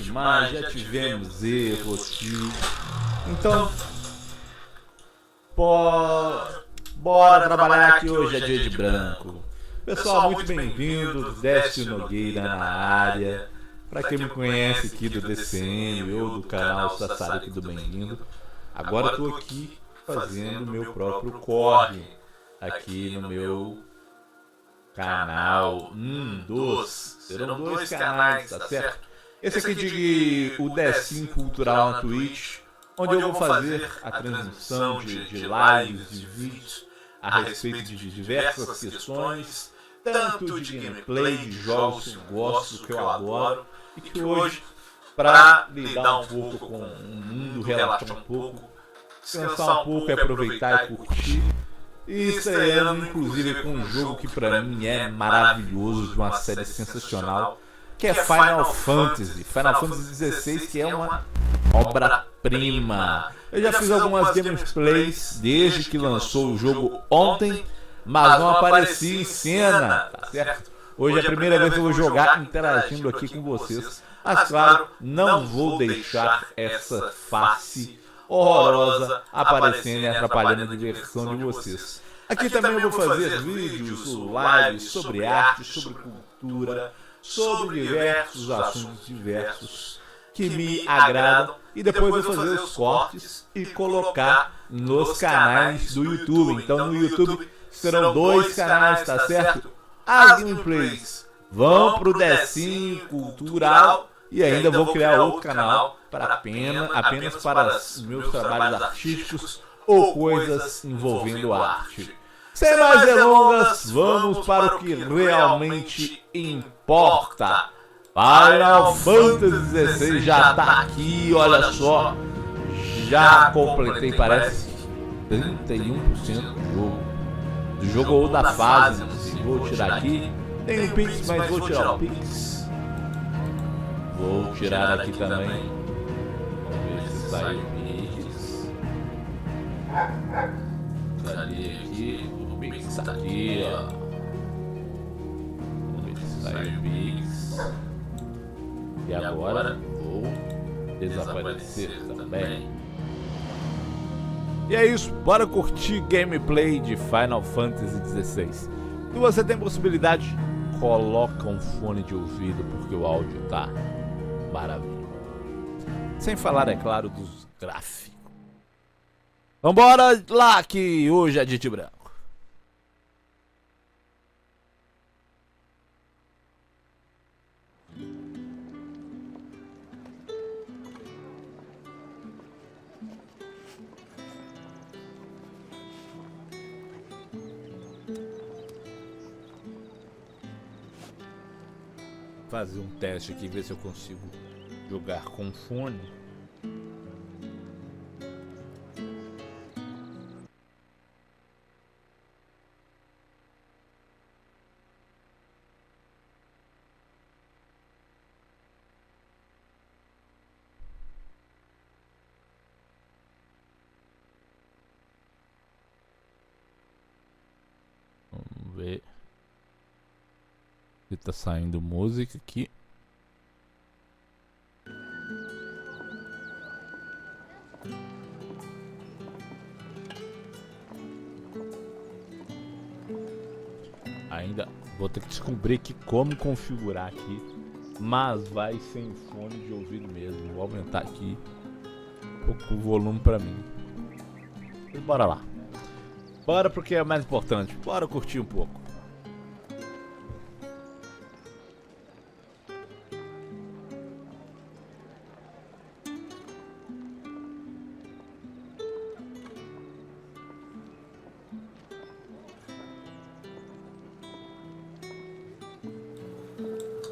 demais, já tivemos erros aqui. Então, bora trabalhar aqui hoje, é dia de branco. Pessoal, muito bem-vindos, Décio Nogueira na área. Para quem me conhece aqui do DCM ou do canal Sassari, tudo bem-vindo. Agora eu tô aqui fazendo o meu próprio corre aqui no meu canal. Serão dois canais, tá certo? Esse aqui de o DCM Cultural na Twitch, onde eu vou fazer a transmissão de lives, de vídeos a respeito de diversas questões, tanto de gameplay, de jogos que eu gosto, que eu adoro, e que hoje, para lidar um pouco com o mundo, relaxar um pouco, descansar um pouco, aproveitar e curtir, e estreando inclusive com um jogo que para mim é maravilhoso, de uma série sensacional, que é Final Fantasy XVI, que é uma obra-prima. Eu já fiz algumas gameplays desde que lançou o jogo ontem, mas não apareci em cena, tá certo? Hoje é a primeira vez que eu vou jogar interagindo aqui com vocês, mas claro, não vou deixar essa face horrorosa aparecendo e atrapalhando a diversão de vocês. Aqui também eu vou fazer vídeos, lives sobre arte, sobre cultura, sobre diversos assuntos diversos que me agradam, e depois eu vou fazer os cortes e colocar nos canais do YouTube. Então no YouTube serão dois canais, tá certo? As gameplays vão pro DCM Cultural e ainda vou criar outro canal para apenas para os meus trabalhos artísticos ou coisas envolvendo arte. Sem mais delongas, vamos para o que realmente importa. Final Fantasy XVI já tá aqui, olha só. Já completei, parece 31% do jogo ou da fase. Vou tirar aqui. Tem um Pix, mas vou tirar o Pix. Vou tirar aqui também. Vamos ver se sai o Pix. Cadê aqui? O Pix tá aqui, ó. Vamos ver se sai o Pix. E agora vou desaparecer também. E é isso, bora curtir gameplay de Final Fantasy XVI. Se você tem possibilidade, coloca um fone de ouvido porque o áudio tá maravilhoso. Sem falar, é claro, dos gráficos. Vambora lá que hoje é dia de branco. Fazer um teste aqui, ver se eu consigo jogar com fone. Vamos ver. Tá saindo música aqui. Ainda vou ter que descobrir aqui como configurar aqui, mas vai sem fone de ouvido mesmo. Vou aumentar aqui um pouco o volume pra mim. E bora lá. Bora porque é mais importante. Bora curtir um pouco.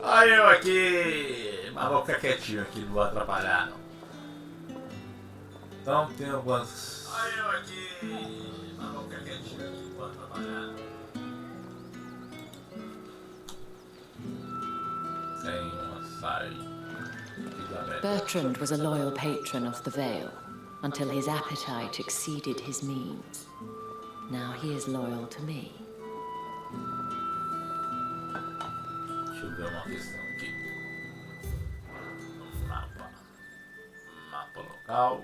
Olha eu aqui, mas vou ficar quietinho aqui, não vou atrapalhar não. Então tem algumas... Olha eu aqui, mas vou ficar quietinho aqui, não vou atrapalhar não. Tem uma saída. Bertrand was a loyal patron of the Vale, until his appetite exceeded his means. Now he is loyal to me. Deixa eu ver uma questão aqui. Vamos lá. local.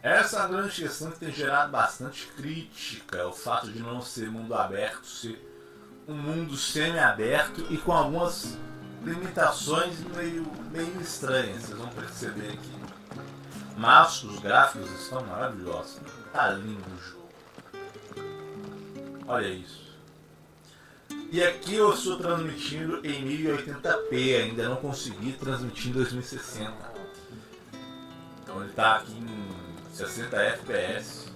Essa é a grande questão que tem gerado bastante crítica, o fato de não ser mundo aberto, ser um mundo semi-aberto e com algumas limitações meio estranhas, vocês vão perceber aqui. Mas os gráficos estão maravilhosos, tá lindo o jogo. Olha isso. E aqui eu estou transmitindo em 1080p, ainda não consegui transmitir em 2060. Então ele está aqui em 60 FPS,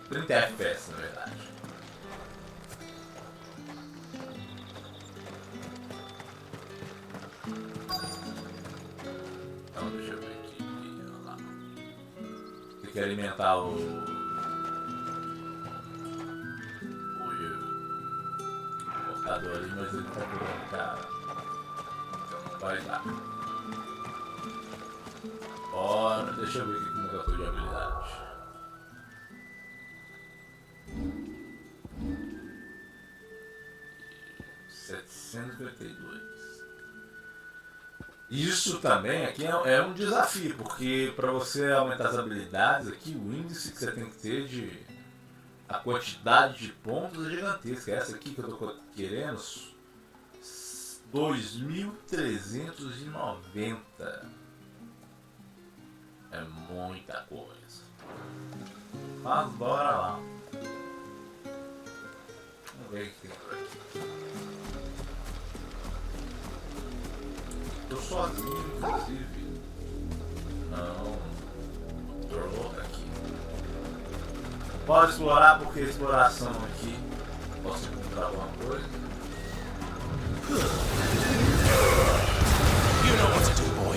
30 FPS na verdade. Então deixa eu ver aqui, olha lá. Tem que alimentar o computador ali, mas ele está virando cara, então não vai dar. Bora, deixa eu ver aqui como é que eu tô de habilidade. E 752. Isso também aqui é um desafio, porque para você aumentar as habilidades aqui, o índice que você tem que ter de a quantidade de pontos é gigantesca. Essa aqui que eu tô querendo, 2390. É muita coisa. Mas bora lá. Vamos ver o que tem por aqui. Tô sozinho, inclusive. Não. O troll tá aqui. Pode explorar, porque exploração aqui. Posso encontrar alguma coisa. You know what to do, boy.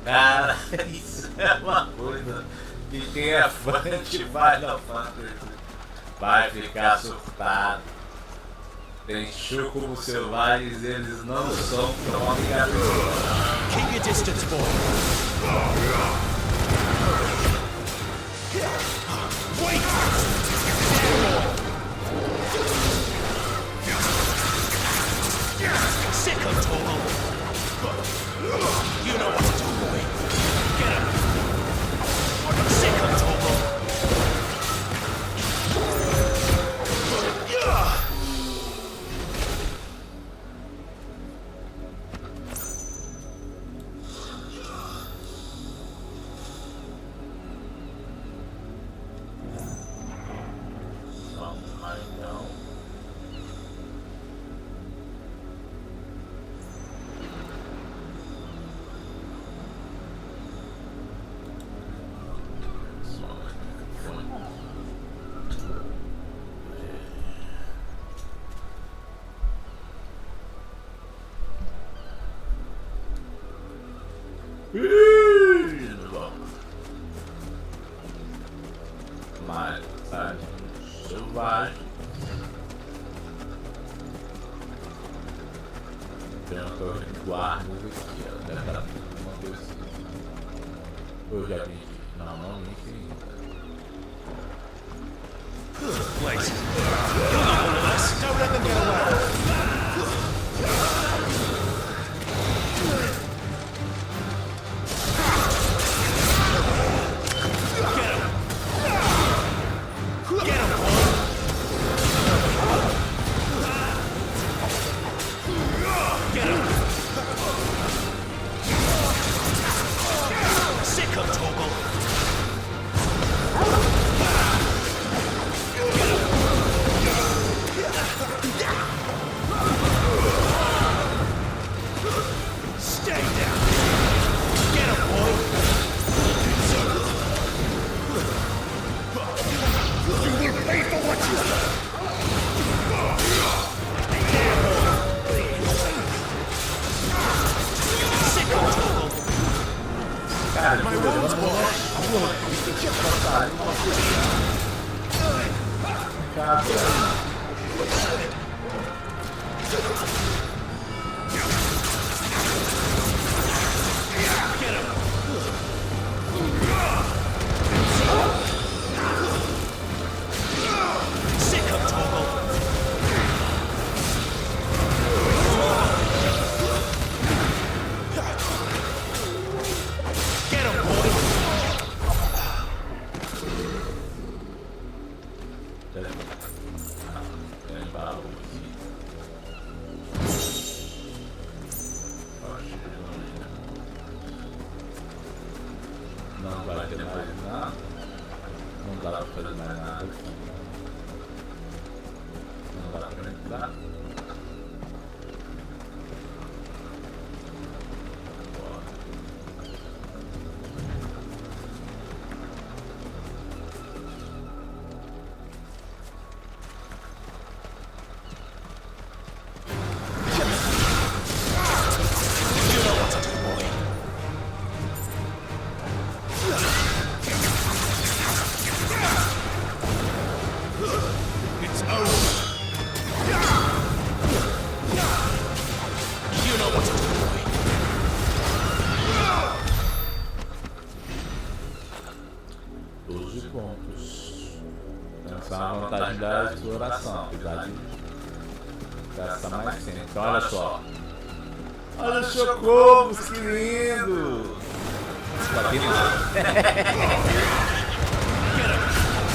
Cara, isso é uma coisa que quem é fã de Final Fantasy vai ficar surtado. Tem chocobos selvagens, eles não são tão amigáveis. Keep your distance, boy. Wait! Sick of Togo. You know what to do, boy. Get him. Sick of Togo. Mas selvagem. Tem uma torre de guardas aqui, ó. Deve estar uma coisa assim. Eu já vi. Não, nem sei ainda. Wait. You're not one of us. Don't let them get away. Não vai ter mais nada. Não dá pra fazer mais nada aqui. Não dá pra entrar. Da exploração, apesar de gastar mais tempo. Então olha só. Olha os chocobos, que lindo! Tá aqui não.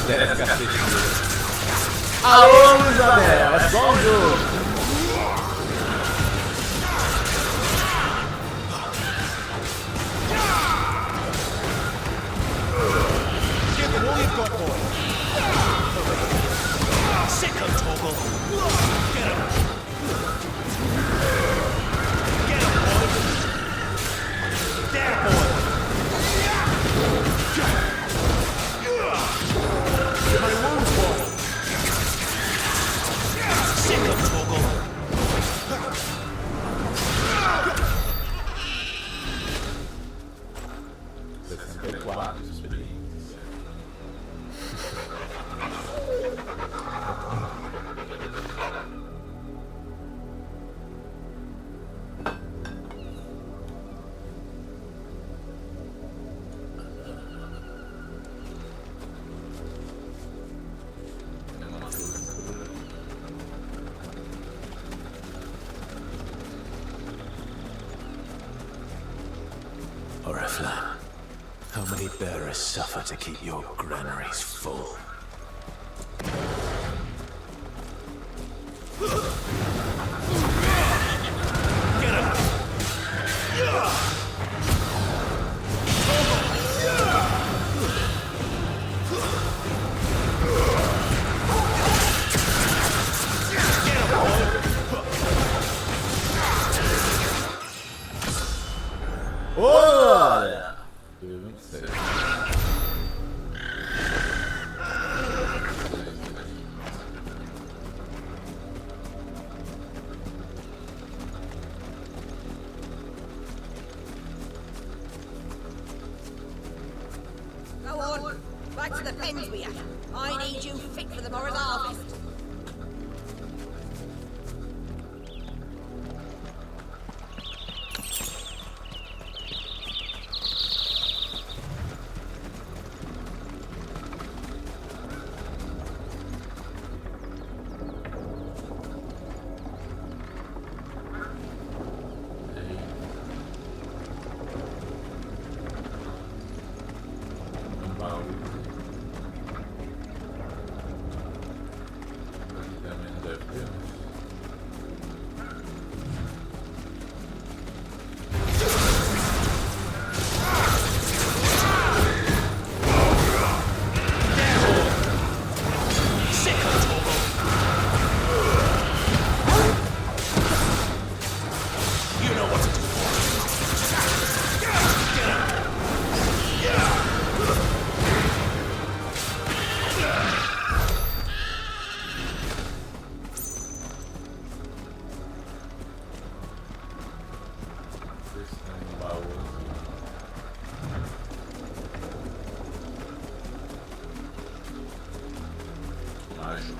10 cacetinhos. Alô, Isabel! É só um jogo! Sicko toggle. Get him. Get him, boy. There, boy. My wounds, boy. Sicko toggle. 64 experiências. Oriflamme, how many bearers suffer to keep your granaries full? Get him! Olha! 26. Go on, back to the pens we are. I need you fit for the morrow's harvest. acho.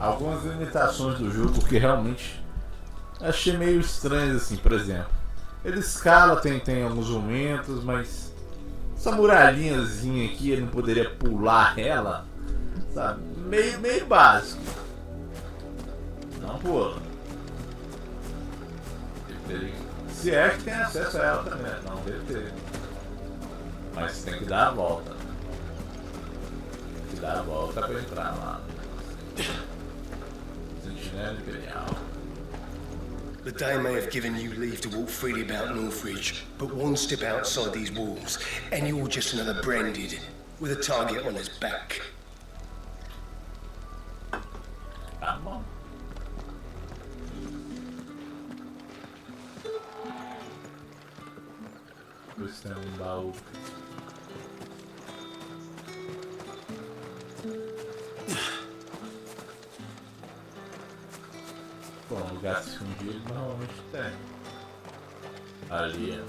Algumas limitações do jogo que realmente achei meio estranhas, assim, por exemplo. Ele escala, tem alguns momentos, mas essa muralhinhazinha aqui, ele não poderia pular ela, sabe? Meio básico. Não pula. Se é que tem acesso a ela também, não deve ter. Mas tem que dar a volta. Tem que dar a volta pra entrar lá. The day may have given you leave to walk freely about Northridge, but one step outside these walls, and you're just another branded, with a target on his back. Tá bom. Você é um baú. Bom, lugar escondido normalmente tem. Ali.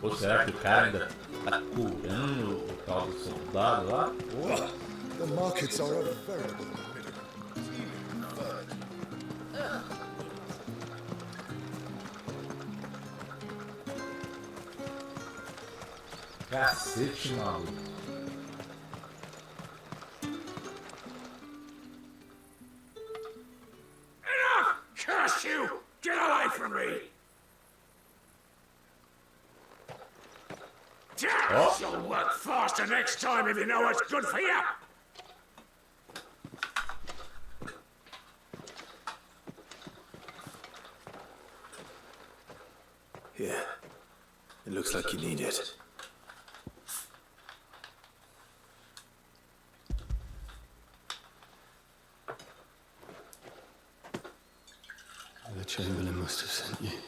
Ou será que o cara ainda tá curando o tal do soldado lá? Porra. The markets are a veritable Cacete, maluco. Enough! Curse you! Get away from me! Oh. You'll work faster next time if you know what's good for you! Yeah. It looks like you need it. The Chamberlain must have sent you,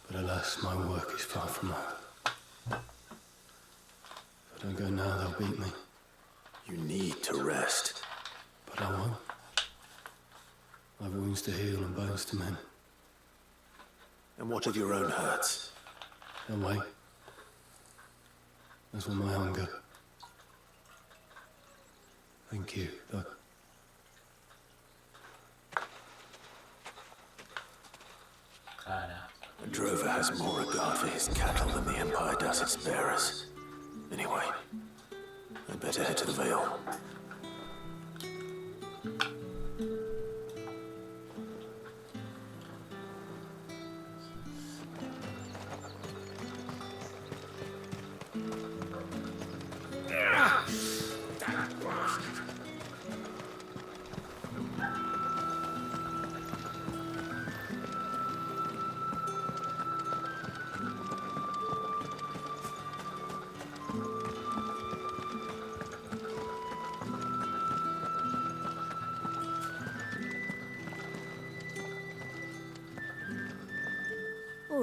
but alas, my work is far from over. If I don't go now, they'll beat me. You need to rest. But I won't. I've wounds to heal and bones to mend. And what of your own hurts? They'll wait. As will my hunger. Thank you, Doc. A drover has more regard for his cattle than the Empire does its bearers. Anyway, I'd better head to the Vale.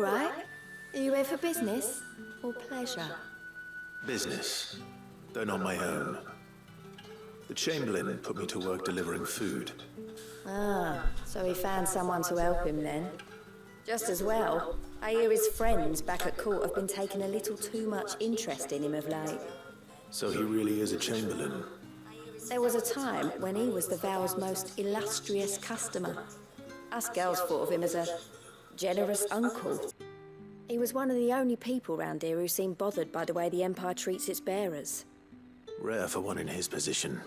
right. Are you here for business or pleasure? Business, though not my own. The Chamberlain put me to work delivering food. Ah, so he found someone to help him then. Just as well. I hear his friends back at court have been taking a little too much interest in him of late. So he really is a Chamberlain. There was a time when he was the Vale's most illustrious customer. Us girls thought of him as a generous uncle. He was one of the only people round here who seemed bothered by the way the Empire treats its bearers. Rare for one in his position.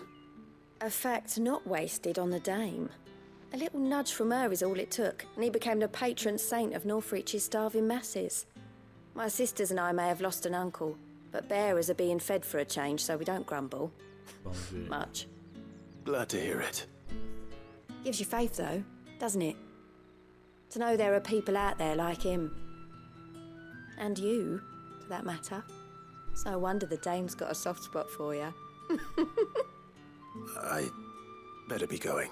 A fact not wasted on the dame. A little nudge from her is all it took, and he became the patron saint of Northreach's starving masses. My sisters and I may have lost an uncle, but bearers are being fed for a change, so we don't grumble. Much. Glad to hear it. Gives you faith, though, doesn't it? To know there are people out there like him. And you, for that matter. It's no wonder the dame's got a soft spot for you. I better be going.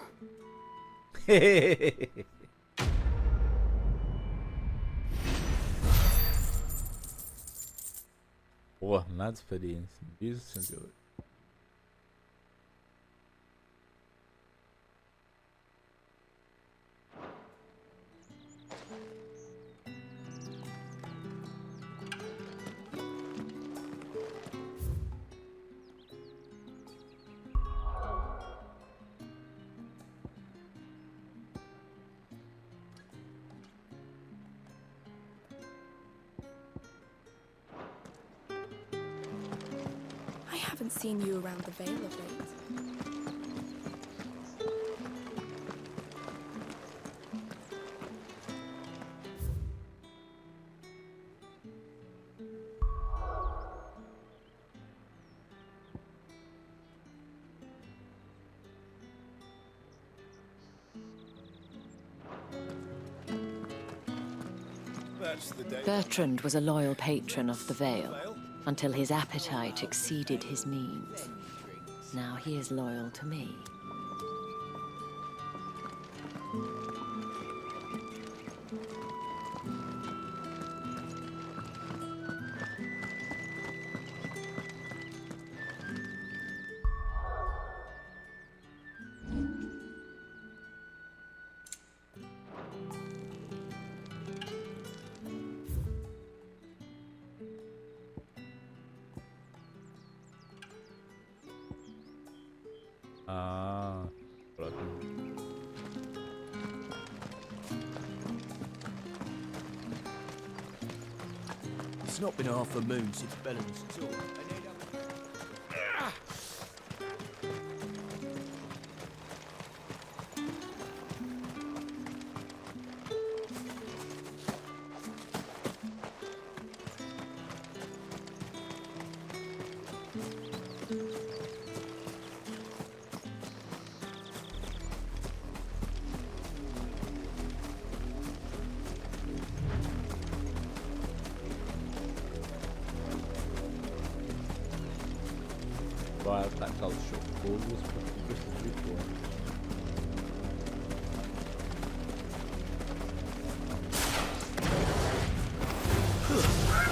Porra, nada de experiência. Isso, 108. I haven't seen you around the Vale of late. Bertrand was a loyal patron of the Vale, until his appetite exceeded his means. Now he is loyal to me. Ah, pronto. It's not been half a moon since Bellen's tour. Vai atacar os chocobos para destruir tudo.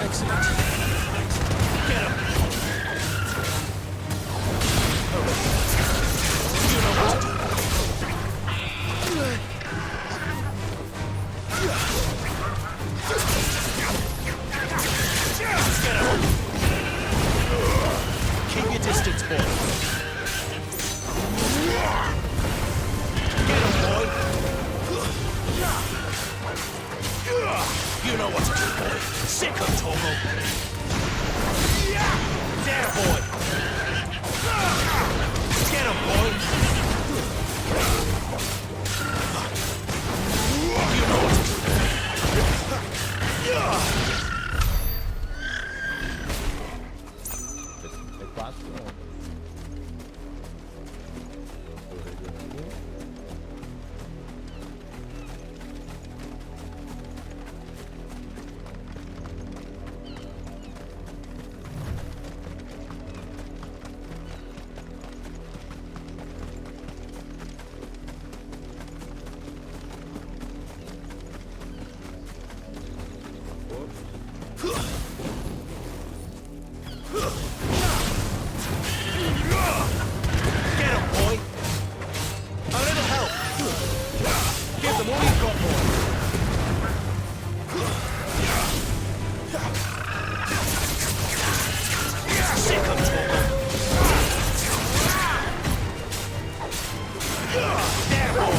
Excellent. Get him. You know what to do. Get him. Keep your distance, boy. Get him, boy. You know what to do, boy. Sick of Togo. There, boy. Get him, boy. You know what to do. Get him, boy! A little help! Give them all you've got, boy! Sick of talking! There, boy!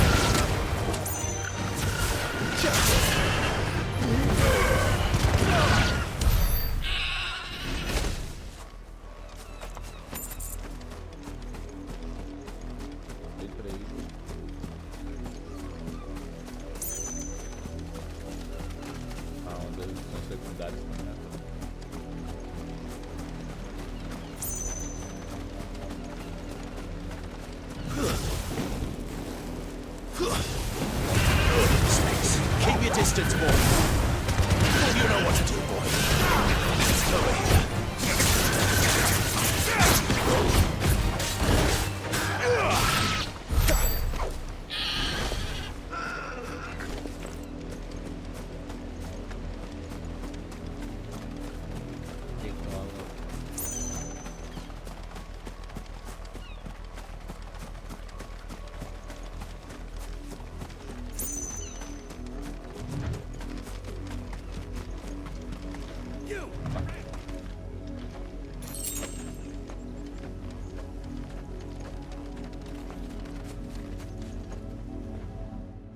Keep your distance, boy. You know what to do, boy. Over here.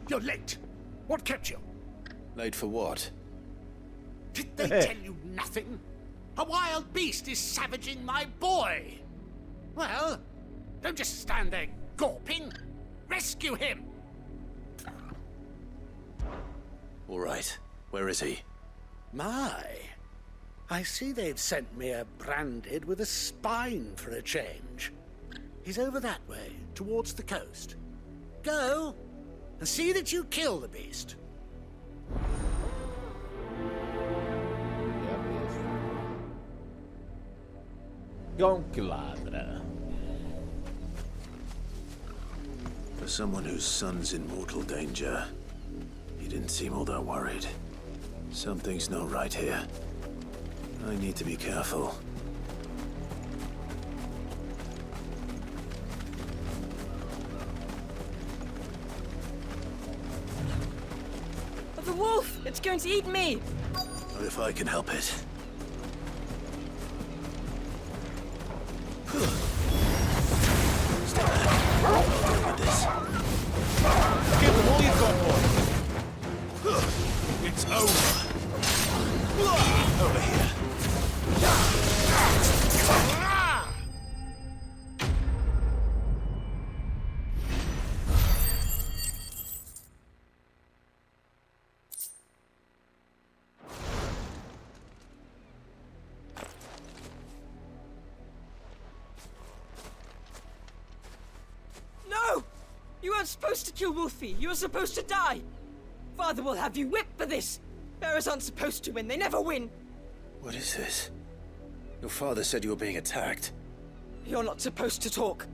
You're late. What kept you? Late for what? Did they tell you nothing? A wild beast is savaging my boy. Well, don't just stand there gawping. Rescue him. All right. Where is he? My. I see they've sent me a branded with a spine for a change. He's over that way, towards the coast. Go, and see that you kill the beast. Cão que ladra. For someone whose son's in mortal danger, he didn't seem all that worried. Something's not right here. I need to be careful. The wolf! It's going to eat me! Not if I can help it. Stay back. I'll deal with this. Give them all you've got, boy. It's over. Over here. No! You weren't supposed to kill Wolfie. You were supposed to die. Father will have you whipped for this. Bearers aren't supposed to win. They never win. What is this? Your father said you were being attacked. You're not supposed to talk.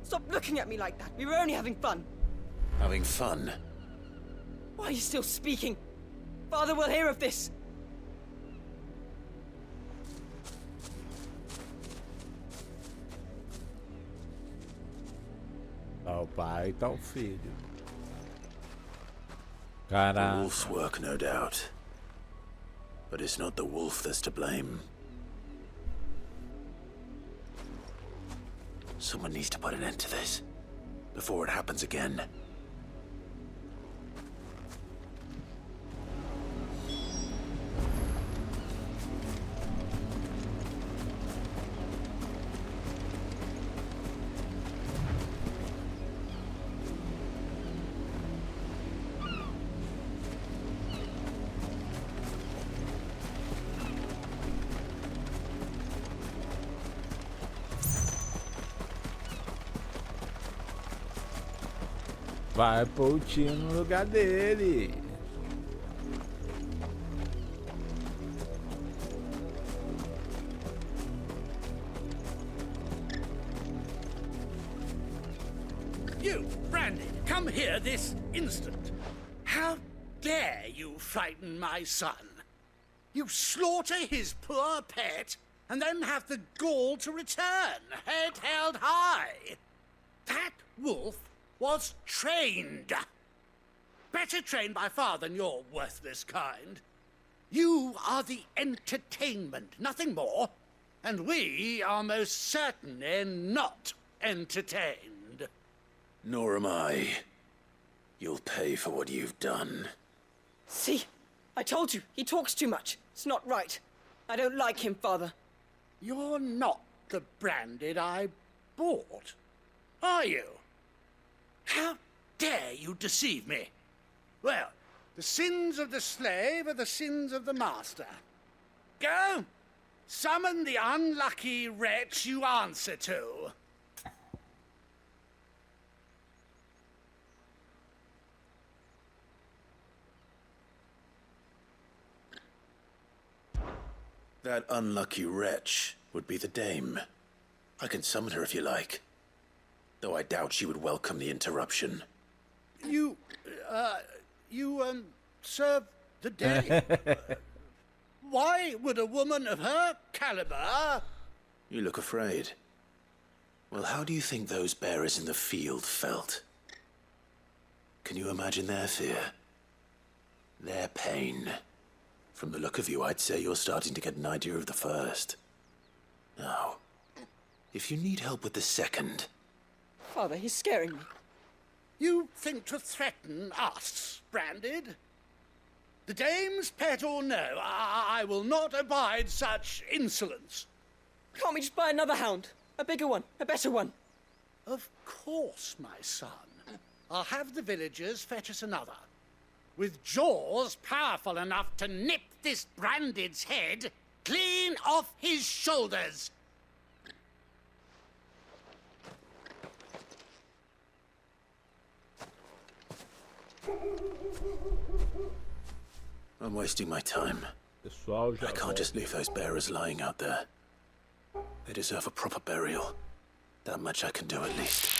Stop looking at me like that. We were only having fun. Having fun? Why are you still speaking? Father will hear of this. Ao pai, tal filho. The Caraca. wolf's work, no doubt. But it's not the wolf that's to blame. Someone needs to put an end to this before it happens again. Vai pôr o tio no lugar dele. You, Brandy, come here this instant. How dare dare you frighten my son? You slaughter his poor pet, and then have the gall to return, head held high. That wolf was trained. Better trained by far than your worthless kind. You are the entertainment, nothing more. And we are most certainly not entertained. Nor am I. You'll pay for what you've done. See? I told you, he talks too much. It's not right. I don't like him, Father. You're not the branded I bought, are you? How dare you deceive me? Well, the sins of the slave are the sins of the master. Go! Summon the unlucky wretch you answer to. That unlucky wretch would be the dame. I can summon her if you like. Though I doubt she would welcome the interruption. You serve the dame? Why would a woman of her caliber... You look afraid. Well, how do you think those bearers in the field felt? Can you imagine their fear? Their pain? From the look of you, I'd say you're starting to get an idea of the first. Now, if you need help with the second... Father, he's scaring me. You think to threaten us, Branded? The dame's pet or no, I will not abide such insolence. Can't we just buy another hound? A bigger one, a better one. Of course, my son. I'll have the villagers fetch us another. With jaws powerful enough to nip this Branded's head clean off his shoulders. I'm wasting my time. I can't just leave those bearers lying out there. They deserve a proper burial. That much I can do at least.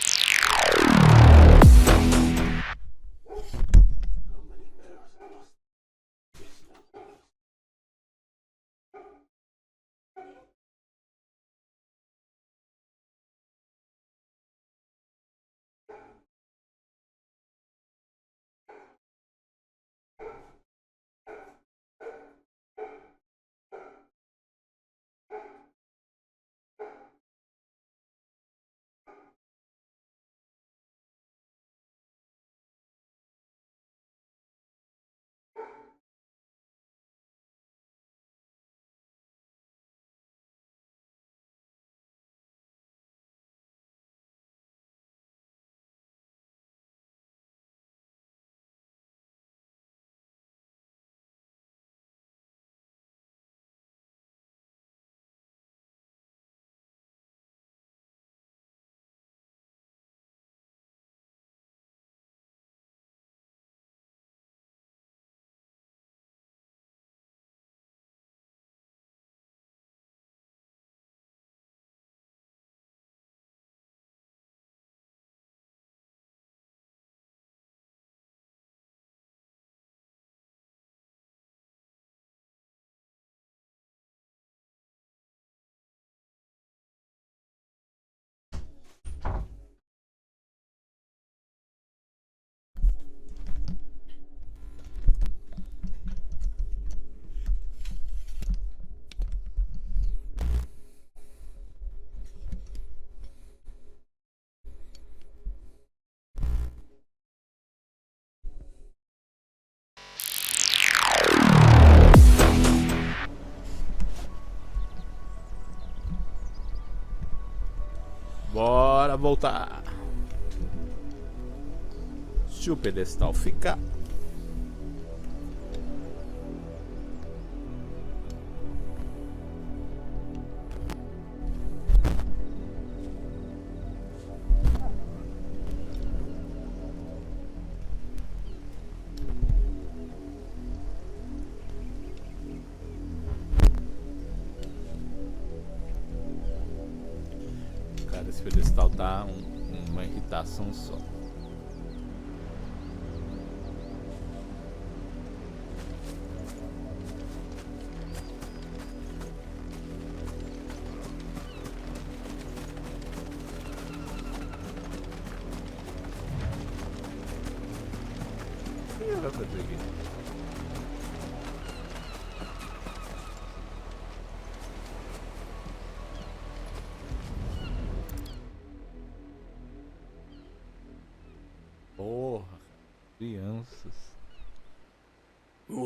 Bora voltar. Se o pedestal ficar. Esse pedestal tá uma irritação só.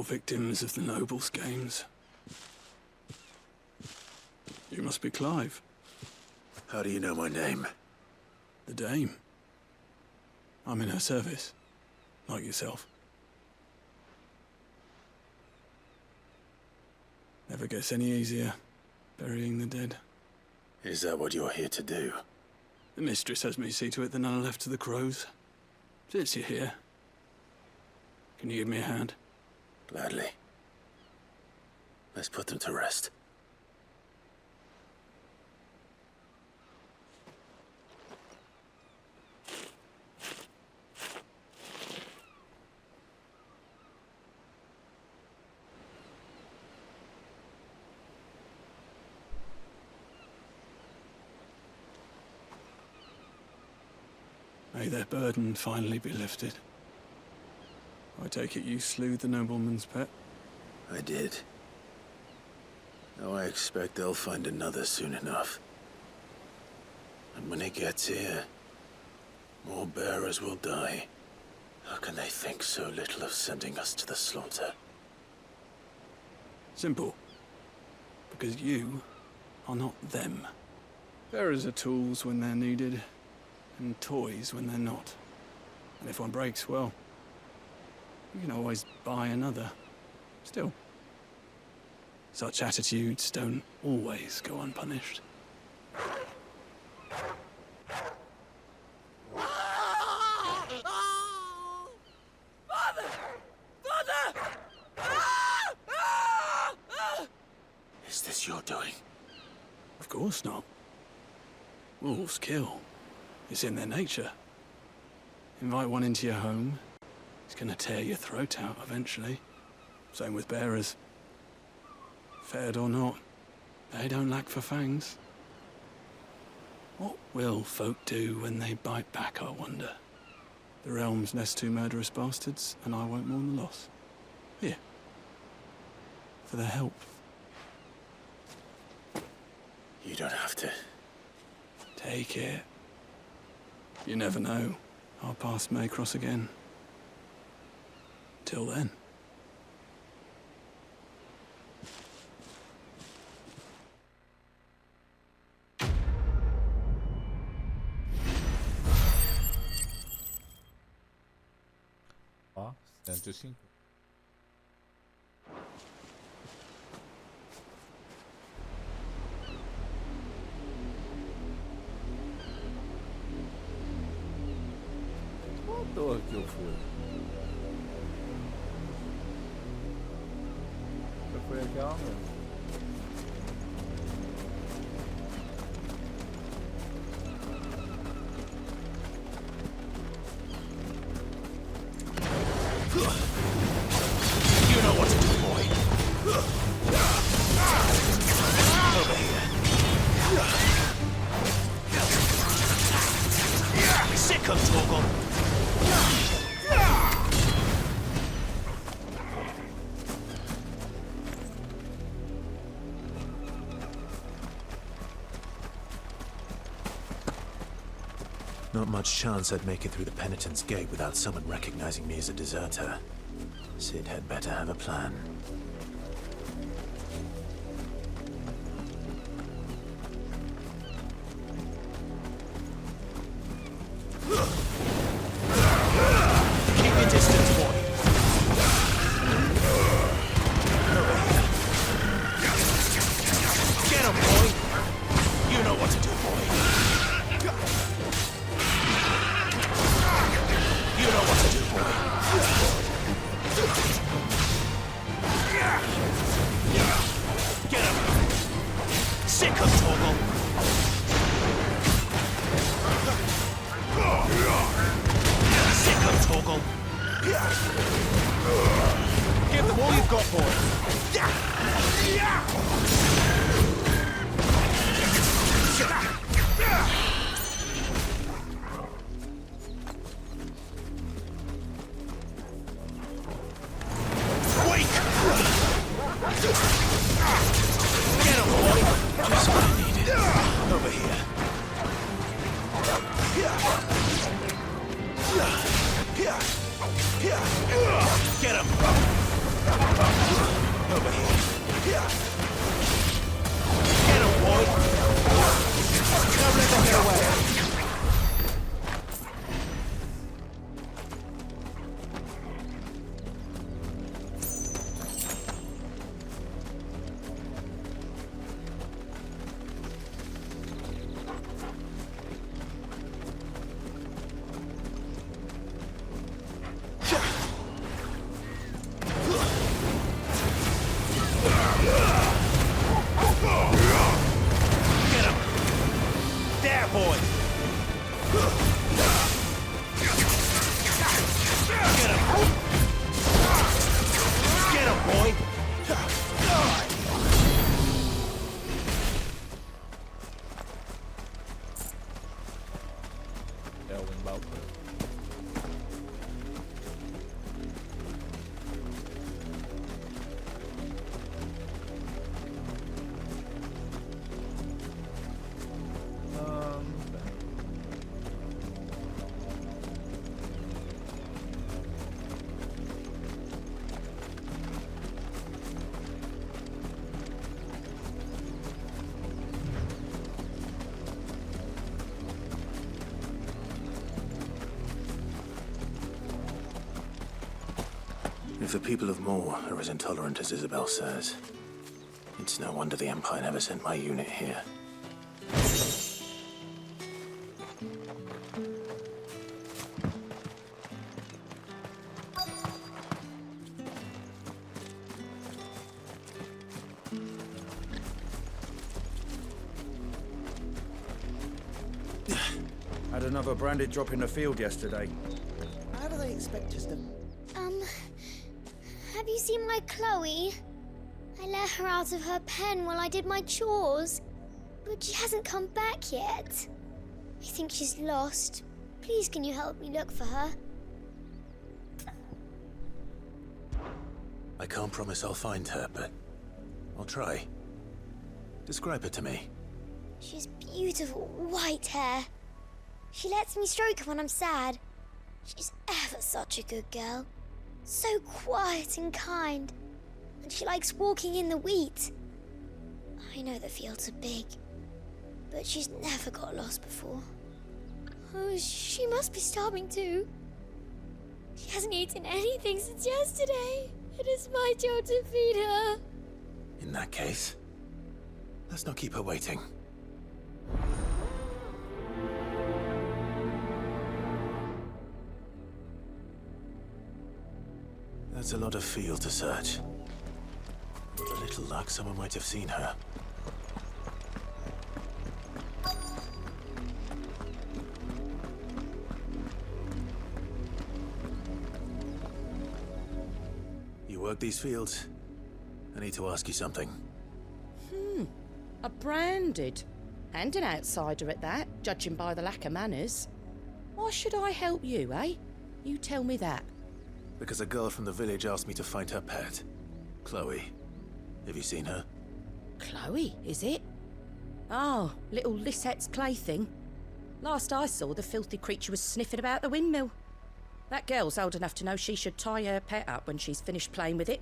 Poor victims of the nobles' games. You must be Clive. How do you know my name? The Dame. I'm in her service, like yourself. Never gets any easier, burying the dead. Is that what you're here to do? The mistress has me see to it that none are left to the crows. Since you're here, can you give me a hand? Gladly. Let's put them to rest. May their burden finally be lifted. I take it you slew the nobleman's pet? I did. Now I expect they'll find another soon enough. And when it gets here, more bearers will die. How can they think so little of sending us to the slaughter? Simple. Because you are not them. Bearers are tools when they're needed, and toys when they're not. And if one breaks, well, you can always buy another. Still, such attitudes don't always go unpunished. Father! Father! Is this your doing? Of course not. Wolves kill. It's in their nature. Invite one into your home, he's gonna tear your throat out eventually. Same with bearers. Fed or not, they don't lack for fangs. What will folk do when they bite back, I wonder? The realm's nest two murderous bastards, and I won't mourn the loss. Here. For their help. You don't have to. Take it. You never know. Our paths may cross again. Till then. Ó, 105. Qual que eu fui? Já foi aquela mesmo. You know what to do, boy. Over here. Sick of Toggle. Not much chance I'd make it through the penitent's gate without someone recognizing me as a deserter. Sid had better have a plan. Keep your distance, boy. Over here. Get him, boy. You know what to do, boy. You know what to do, boy. Get him. Sick of Toggle. Sick of Toggle. Give them all you've got, boy. Get him, boy! Just what I needed. Over here. Get him! Over here. Get him, boy! Don't let them get away! If the people of Moor are as intolerant as Isabel says, it's no wonder the Empire never sent my unit here. Had another branded drop in the field yesterday. How do they expect us to... Have you seen my Chloe? I let her out of her pen while I did my chores, but she hasn't come back yet. I think she's lost. Please, can you help me look for her? I can't promise I'll find her, but I'll try. Describe her to me. She has beautiful white hair. She lets me stroke her when I'm sad. She's ever such a good girl. So quiet and kind. And she likes walking in the wheat. I know the fields are big, but she's never got lost before. Oh, she must be starving too. She hasn't eaten anything since yesterday. It is my job to feed her. In that case, let's not keep her waiting. That's a lot of field to search. With a little luck, someone might have seen her. You work these fields? I need to ask you something. A branded. And an outsider at that, judging by the lack of manners. Why should I help you, eh? You tell me that. Because a girl from the village asked me to find her pet. Chloe. Have you seen her? Chloe, is it? Oh, little Lisette's plaything. Last I saw, the filthy creature was sniffing about the windmill. That girl's old enough to know she should tie her pet up when she's finished playing with it.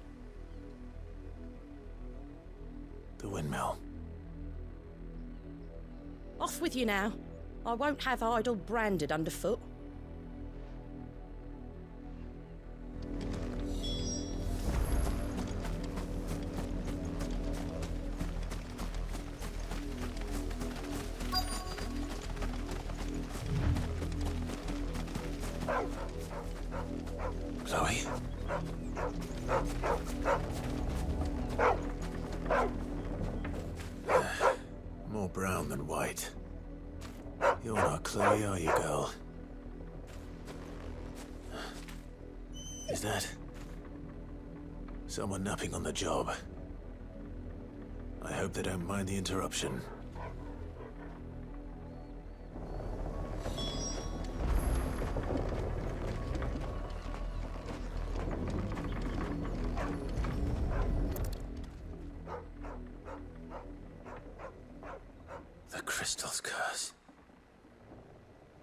The windmill. Off with you now. I won't have idle branded underfoot. Chloe? More brown than white. You're not Chloe, are you, girl? Is that someone napping on the job? I hope they don't mind the interruption. The crystal's curse.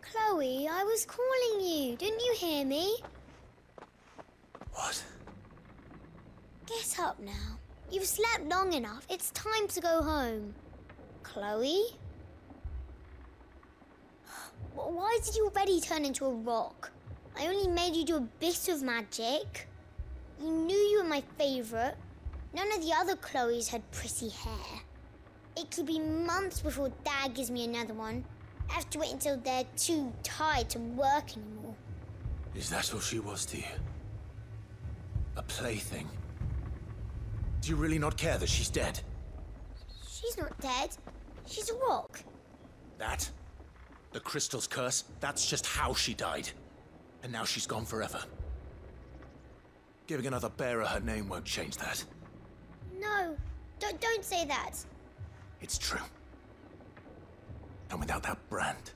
Chloe, I was calling you. Didn't you hear me? What? Get up now. You've slept long enough. It's time to go home. Chloe? Why did you already turn into a rock? I only made you do a bit of magic. You knew you were my favourite. None of the other Chloes had pretty hair. It could be months before Dad gives me another one. I have to wait until they're too tired to work anymore. Is that all she was to you? A plaything? Do you really not care that she's dead? She's not dead. She's a rock. That? The crystal's curse? That's just how she died. And now she's gone forever. Giving another bearer her name won't change that. No, don't say that. It's true. And without that brand,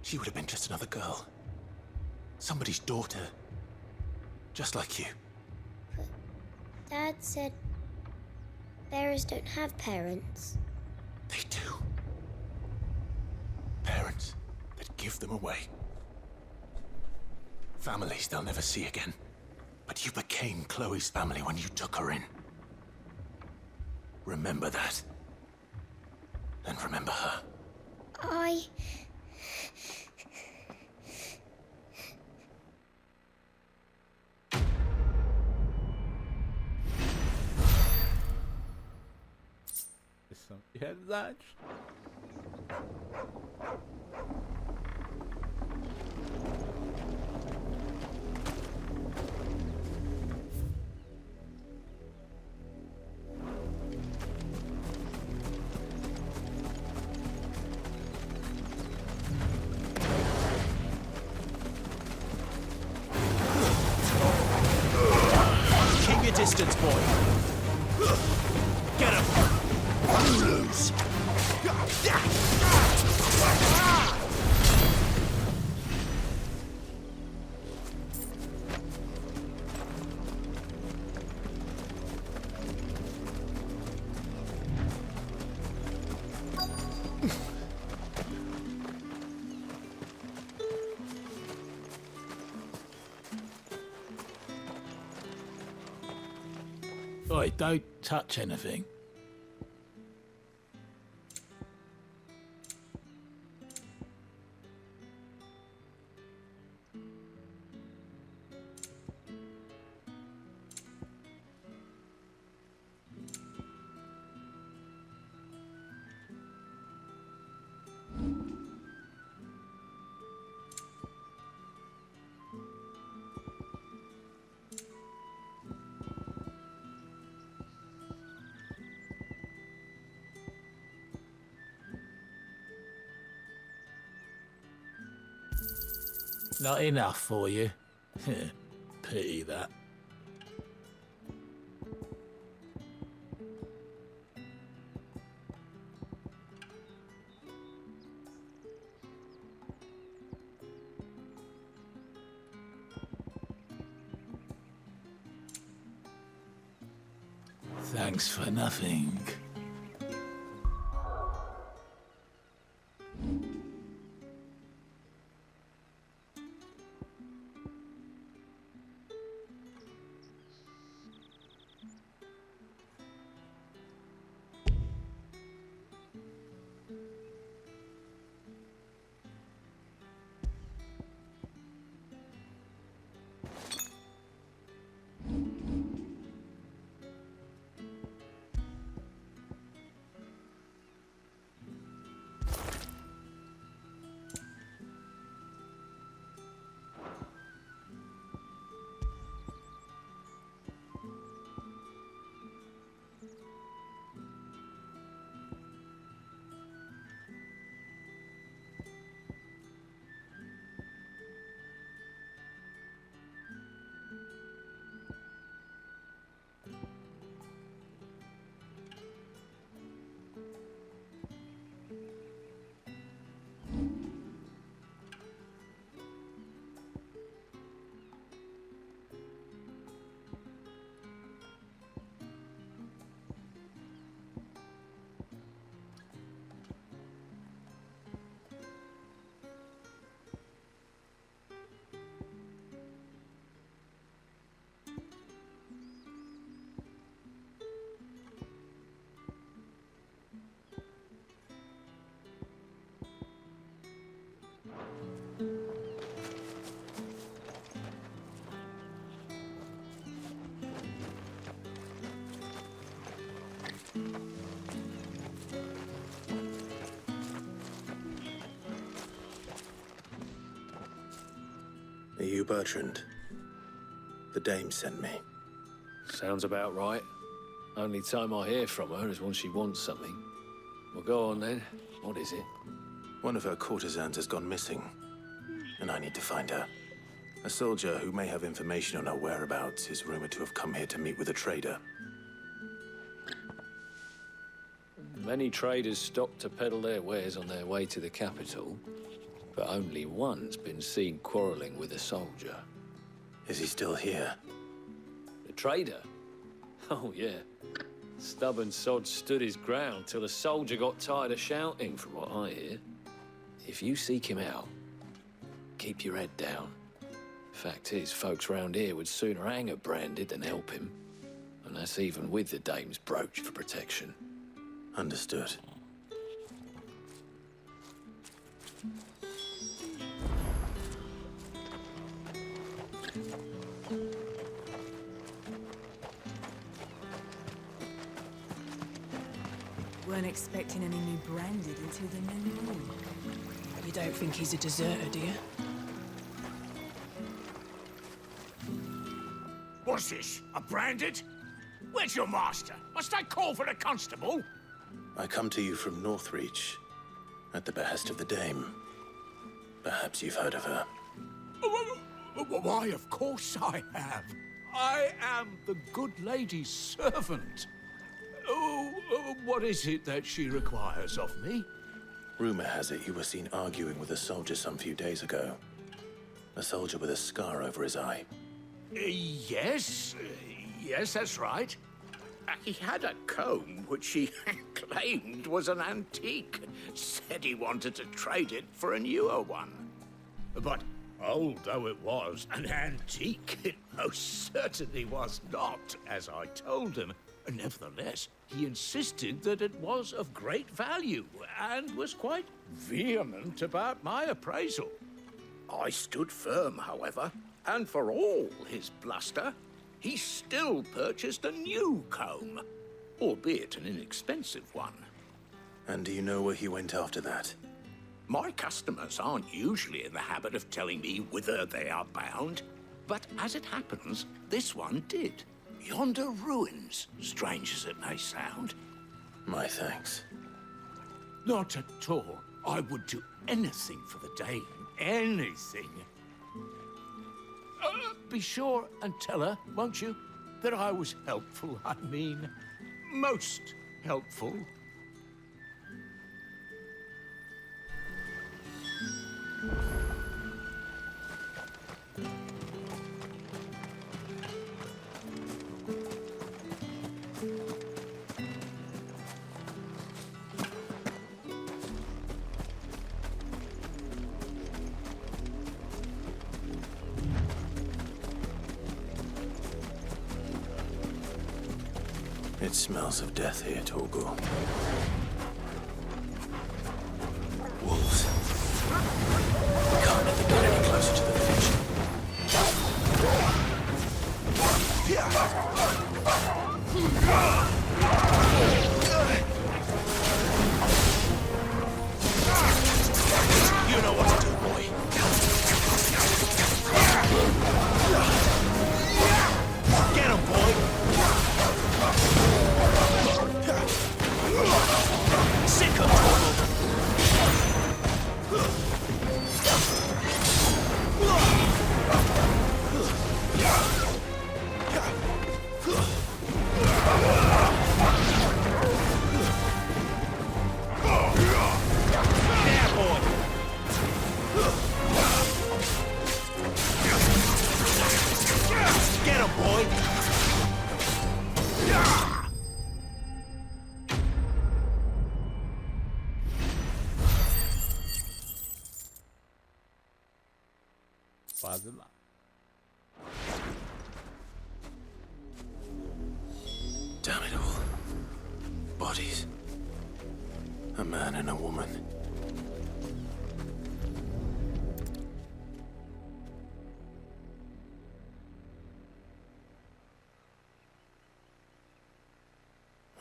she would have been just another girl. Somebody's daughter. Just like you. But Dad said bearers don't have parents. They do. Parents that give them away. Families they'll never see again. But you became Chloe's family when you took her in. Remember that. And remember her. São de realidade. Keep your distance, boy. Get him. You lose. Oi, don't touch anything. Not enough for you? Pity that. Thanks for nothing. you Bertrand? The dame sent me. Sounds about right. Only time I hear from her is when she wants something. Well, go on then. What is it? One of her courtesans has gone missing, and I need to find her. A soldier who may have information on her whereabouts is rumored to have come here to meet with a trader. Many traders stop to peddle their wares on their way to the capital, but only one's been seen quarreling with a soldier. Is he still here? The trader? Oh, yeah. Stubborn sod stood his ground till the soldier got tired of shouting, from what I hear. If you seek him out, keep your head down. Fact is, folks round here would sooner hang a branded than help him. And that's even with the dame's brooch for protection. Understood. Weren't expecting any new branded until the new moon. You don't think he's a deserter, do you? What's this? A branded? Where's your master? Must I call for the constable? I come to you from Northreach, at the behest of the dame. Perhaps you've heard of her. Why, of course I have. I am the good lady's servant. What is it that she requires of me? Rumor has it you were seen arguing with a soldier some few days ago. A soldier with a scar over his eye. Yes, that's right. He had a comb which he claimed was an antique. Said he wanted to trade it for a newer one. But old though it was, an antique it most certainly was not, as I told him. Nevertheless, he insisted that it was of great value and was quite vehement about my appraisal. I stood firm, however, and for all his bluster, he still purchased a new comb, albeit an inexpensive one. And do you know where he went after that? My customers aren't usually in the habit of telling me whither they are bound, but as it happens, this one did. Yonder ruins, strange as it may sound. My thanks. Not at all. I would do anything for the dame. Anything. Be sure and tell her, won't you, that I was helpful. I mean, most helpful. It smells of death here, Torgor. Wolves. We can't let them get any closer to the village. You know what to do, boy. Get him, boy. Sick of trouble. Quase lá. Damn it all. Bodies. A man and a woman.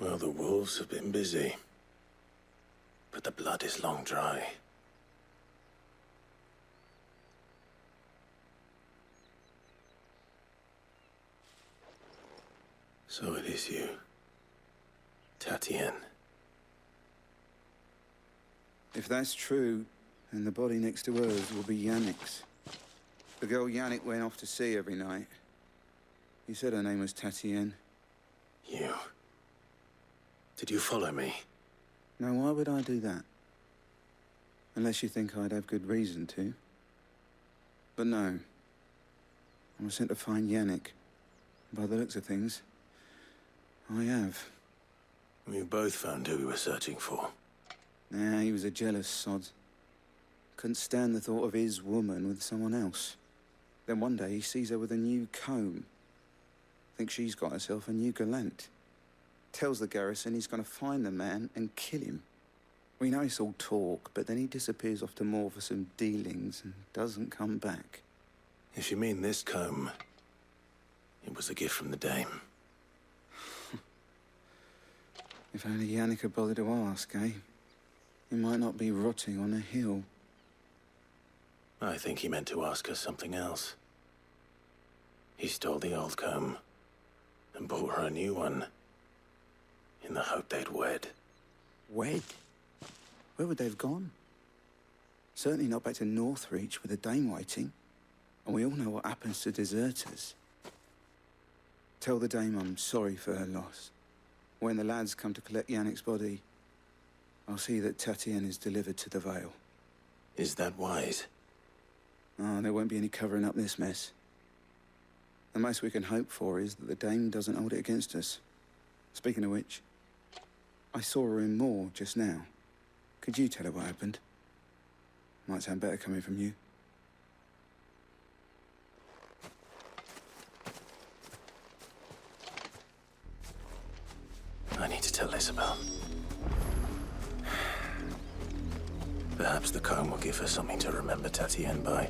Well, the wolves have been busy. But the blood is long dry. So it is you, Tatienne. If that's true, then the body next to hers will be Yannick's. The girl Yannick went off to see every night. He said her name was Tatienne. You... Did you follow me? Now, why would I do that? Unless you think I'd have good reason to. But no. I was sent to find Yannick. By the looks of things, I have. We both found who we were searching for. Nah, he was a jealous sod. Couldn't stand the thought of his woman with someone else. Then one day he sees her with a new comb. Thinks she's got herself a new gallant. Tells the garrison he's gonna find the man and kill him. We know it's all talk, but then he disappears off to Moor for some dealings and doesn't come back. If you mean this comb, it was a gift from the dame. If only Yannick had bothered to ask, eh? He might not be rotting on a hill. I think he meant to ask her something else. He stole the old comb and bought her a new one in the hope they'd wed. Wed? Where would they have gone? Certainly not back to Northreach with a dame waiting. And we all know what happens to deserters. Tell the dame I'm sorry for her loss. When the lads come to collect Yannick's body, I'll see that Tatienne is delivered to the Vale. Is that wise? Oh, there won't be any covering up this mess. The most we can hope for is that the dame doesn't hold it against us. Speaking of which, I saw her in Moor just now. Could you tell her what happened? Might sound better coming from you. I need to tell Isabel. Perhaps the comb will give her something to remember Tatienne by.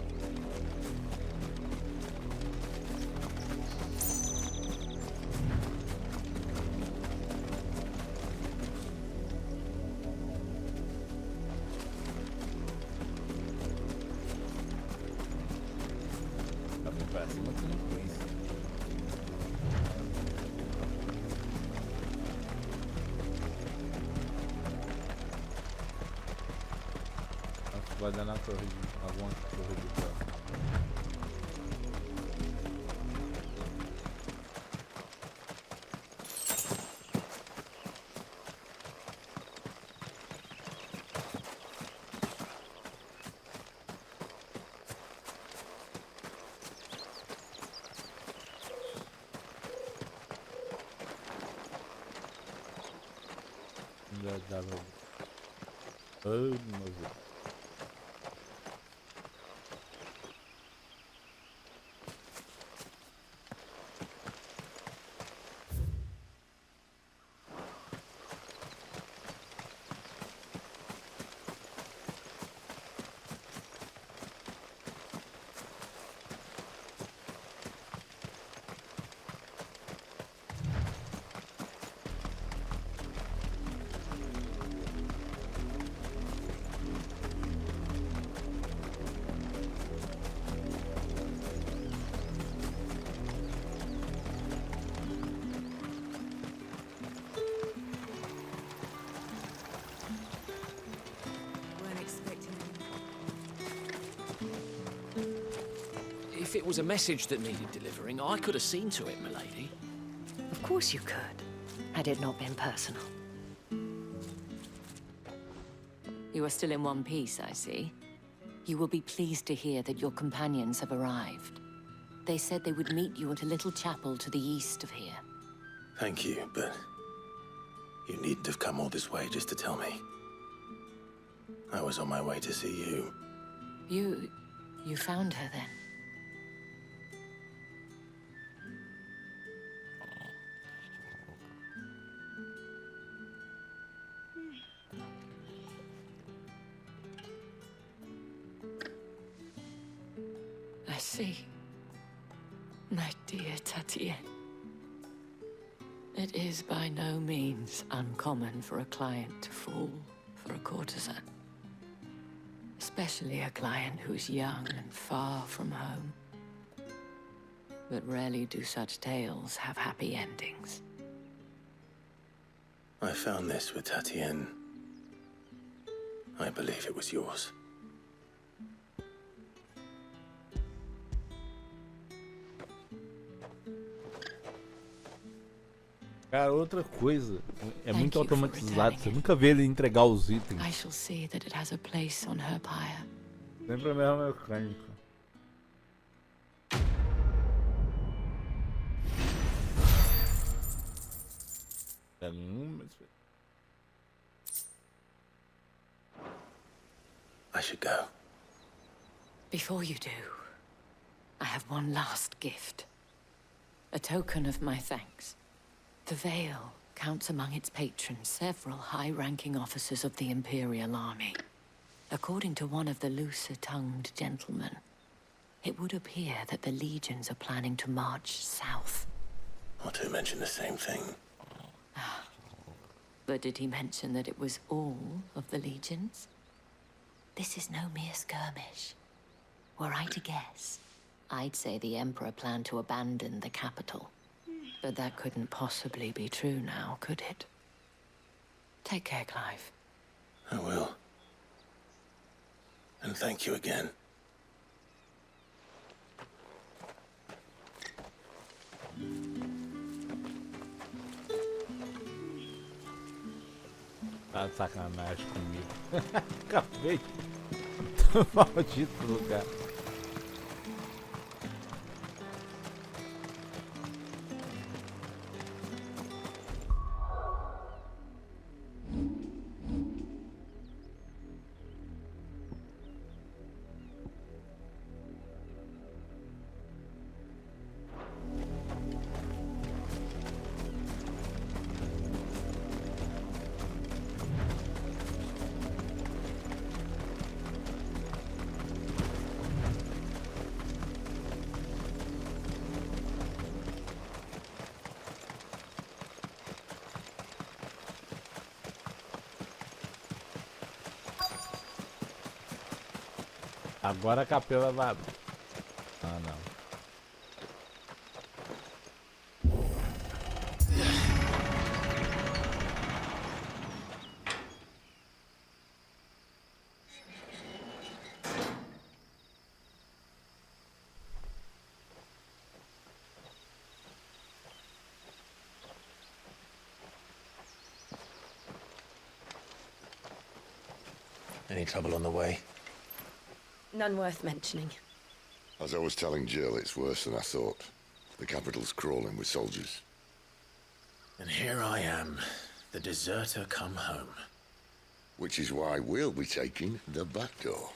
Vai dar na torre de alguma torre de terra. Ainda dava. Oh, meu Deus. If it was a message that needed delivering, I could have seen to it, milady. Of course you could, had it not been personal. You are still in one piece, I see. You will be pleased to hear that your companions have arrived. They said they would meet you at a little chapel to the east of here. Thank you, but you needn't have come all this way just to tell me. I was on my way to see you. You found her then? I see. My dear Tatienne. It is by no means uncommon for a client to fall for a courtesan. Especially a client who's young and far from home. But rarely do such tales have happy endings. I found this with Tatienne. I believe it was yours. Cara, outra coisa, é muito automatizado, você nunca vê ele entregar os itens. I shall see that it has a place on her pyre. Sempre a mesma mecânica. I should go. Before you do, I have one last gift. A token of my thanks. The Vale counts among its patrons several high-ranking officers of the Imperial Army. According to one of the looser-tongued gentlemen, it would appear that the legions are planning to march south. Or to mention the same thing. But did he mention that it was all of the legions? This is no mere skirmish. Were I to guess, I'd say the Emperor planned to abandon the capital. But that couldn't possibly be true now, could it? Take care, Clive. I will. And thank you again. Tá de sacanagem comigo. Acabei. Maldito lugar. Agora a capela vai abrir. Ah, não. Any trouble on the way? None worth mentioning. As I was telling Jill, it's worse than I thought. The capital's crawling with soldiers. And here I am, the deserter come home. Which is why we'll be taking the back door.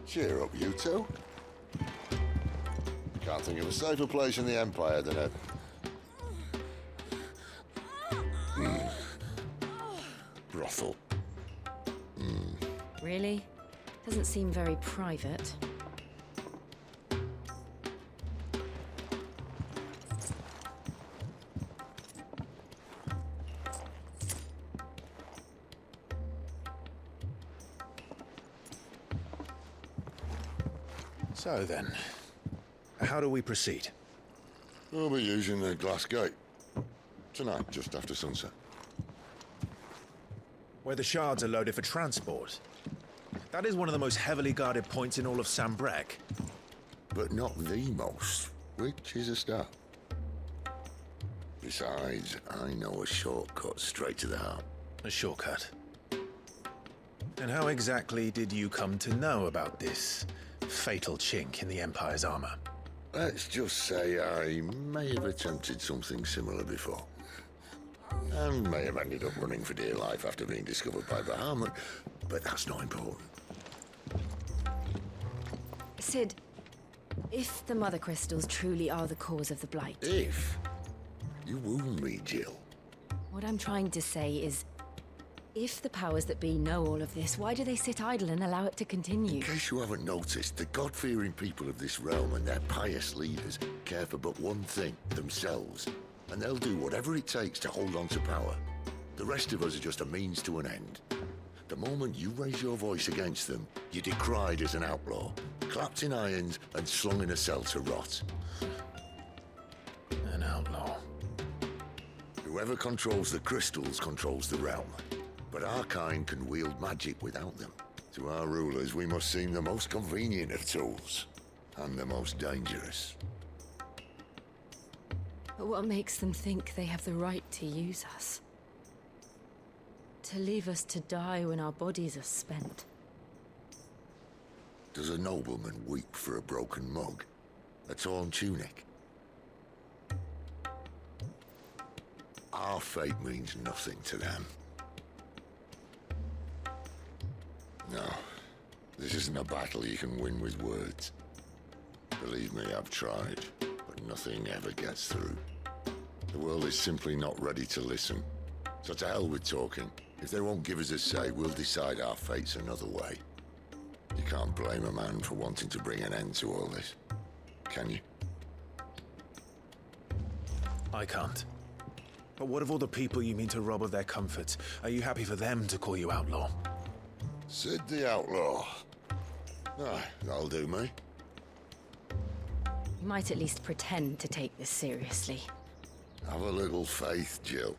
Cheer up, you two. Can't think of a safer place in the Empire than a... brothel. Really? Doesn't seem very private. So then, how do we proceed? We'll be using the glass gate. Tonight, just after sunset. Where the shards are loaded for transport. That is one of the most heavily guarded points in all of Sambrek. But not the most, which is a start. Besides, I know a shortcut straight to the heart. A shortcut? And how exactly did you come to know about this fatal chink in the Empire's armor? Let's just say I may have attempted something similar before. And may have ended up running for dear life after being discovered by Bahamut, but that's not important. Sid, if the Mother Crystals truly are the cause of the Blight... If? You wound me, Jill. What I'm trying to say is, if the powers that be know all of this, why do they sit idle and allow it to continue? In case you haven't noticed, the God-fearing people of this realm and their pious leaders care for but one thing, themselves. And they'll do whatever it takes to hold on to power. The rest of us are just a means to an end. The moment you raise your voice against them, you're decried as an outlaw, clapped in irons and slung in a cell to rot. An outlaw. Whoever controls the crystals controls the realm. But our kind can wield magic without them. To our rulers, we must seem the most convenient of tools. And the most dangerous. But what makes them think they have the right to use us? To leave us to die when our bodies are spent? Does a nobleman weep for a broken mug? A torn tunic? Our fate means nothing to them. No, this isn't a battle you can win with words. Believe me, I've tried, but nothing ever gets through. The world is simply not ready to listen. So to hell with talking. If they won't give us a say, we'll decide our fates another way. You can't blame a man for wanting to bring an end to all this, can you? I can't. But what of all the people you mean to rob of their comforts? Are you happy for them to call you outlaw? Sid the Outlaw. That'll do me. You might at least pretend to take this seriously. Have a little faith, Jill.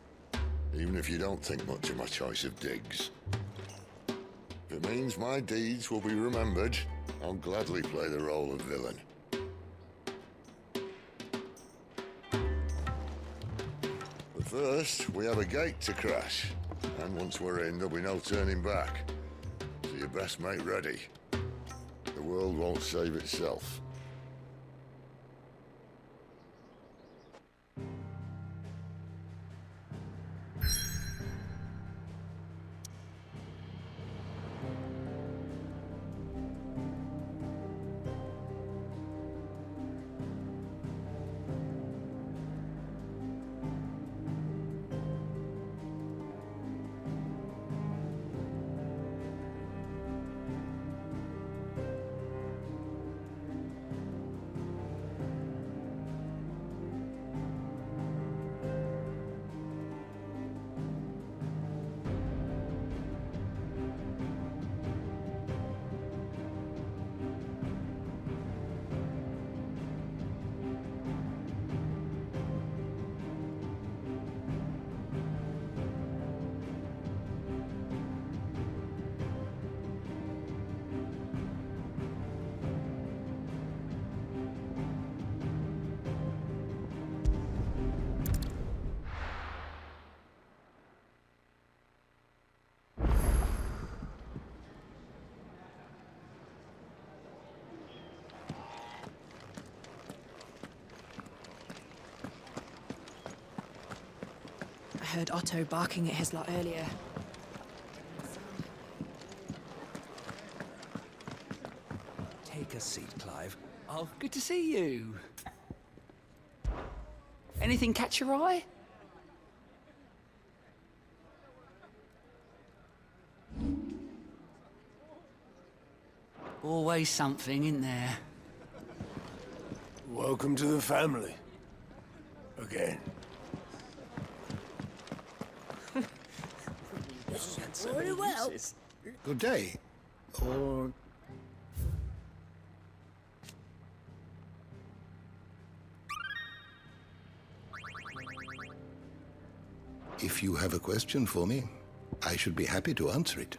Even if you don't think much of my choice of digs. If it means my deeds will be remembered, I'll gladly play the role of villain. But first, we have a gate to crash. And once we're in, there'll be no turning back. So you best make ready. The world won't save itself. I heard Otto barking at his lot earlier. Take a seat, Clive. Oh, good to see you. Anything catch your eye? Always something in there. Welcome to the family. Again. Very well. Good day. Or... If you have a question for me, I should be happy to answer it.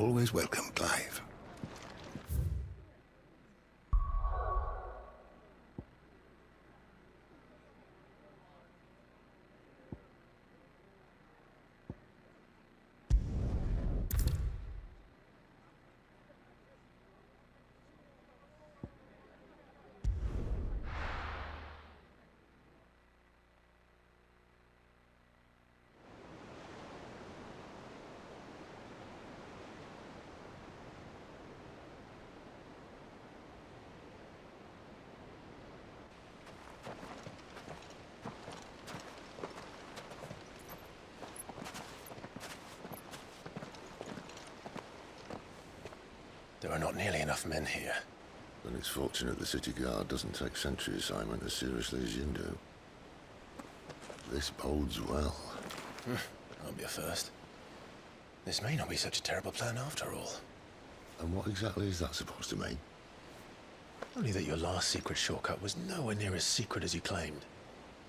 always welcome, Clive. There are not nearly enough men here. Then it's fortunate the city guard doesn't take sentry assignment as seriously as you do. This bodes well. That'll be a first. This may not be such a terrible plan after all. And what exactly is that supposed to mean? Only that your last secret shortcut was nowhere near as secret as you claimed.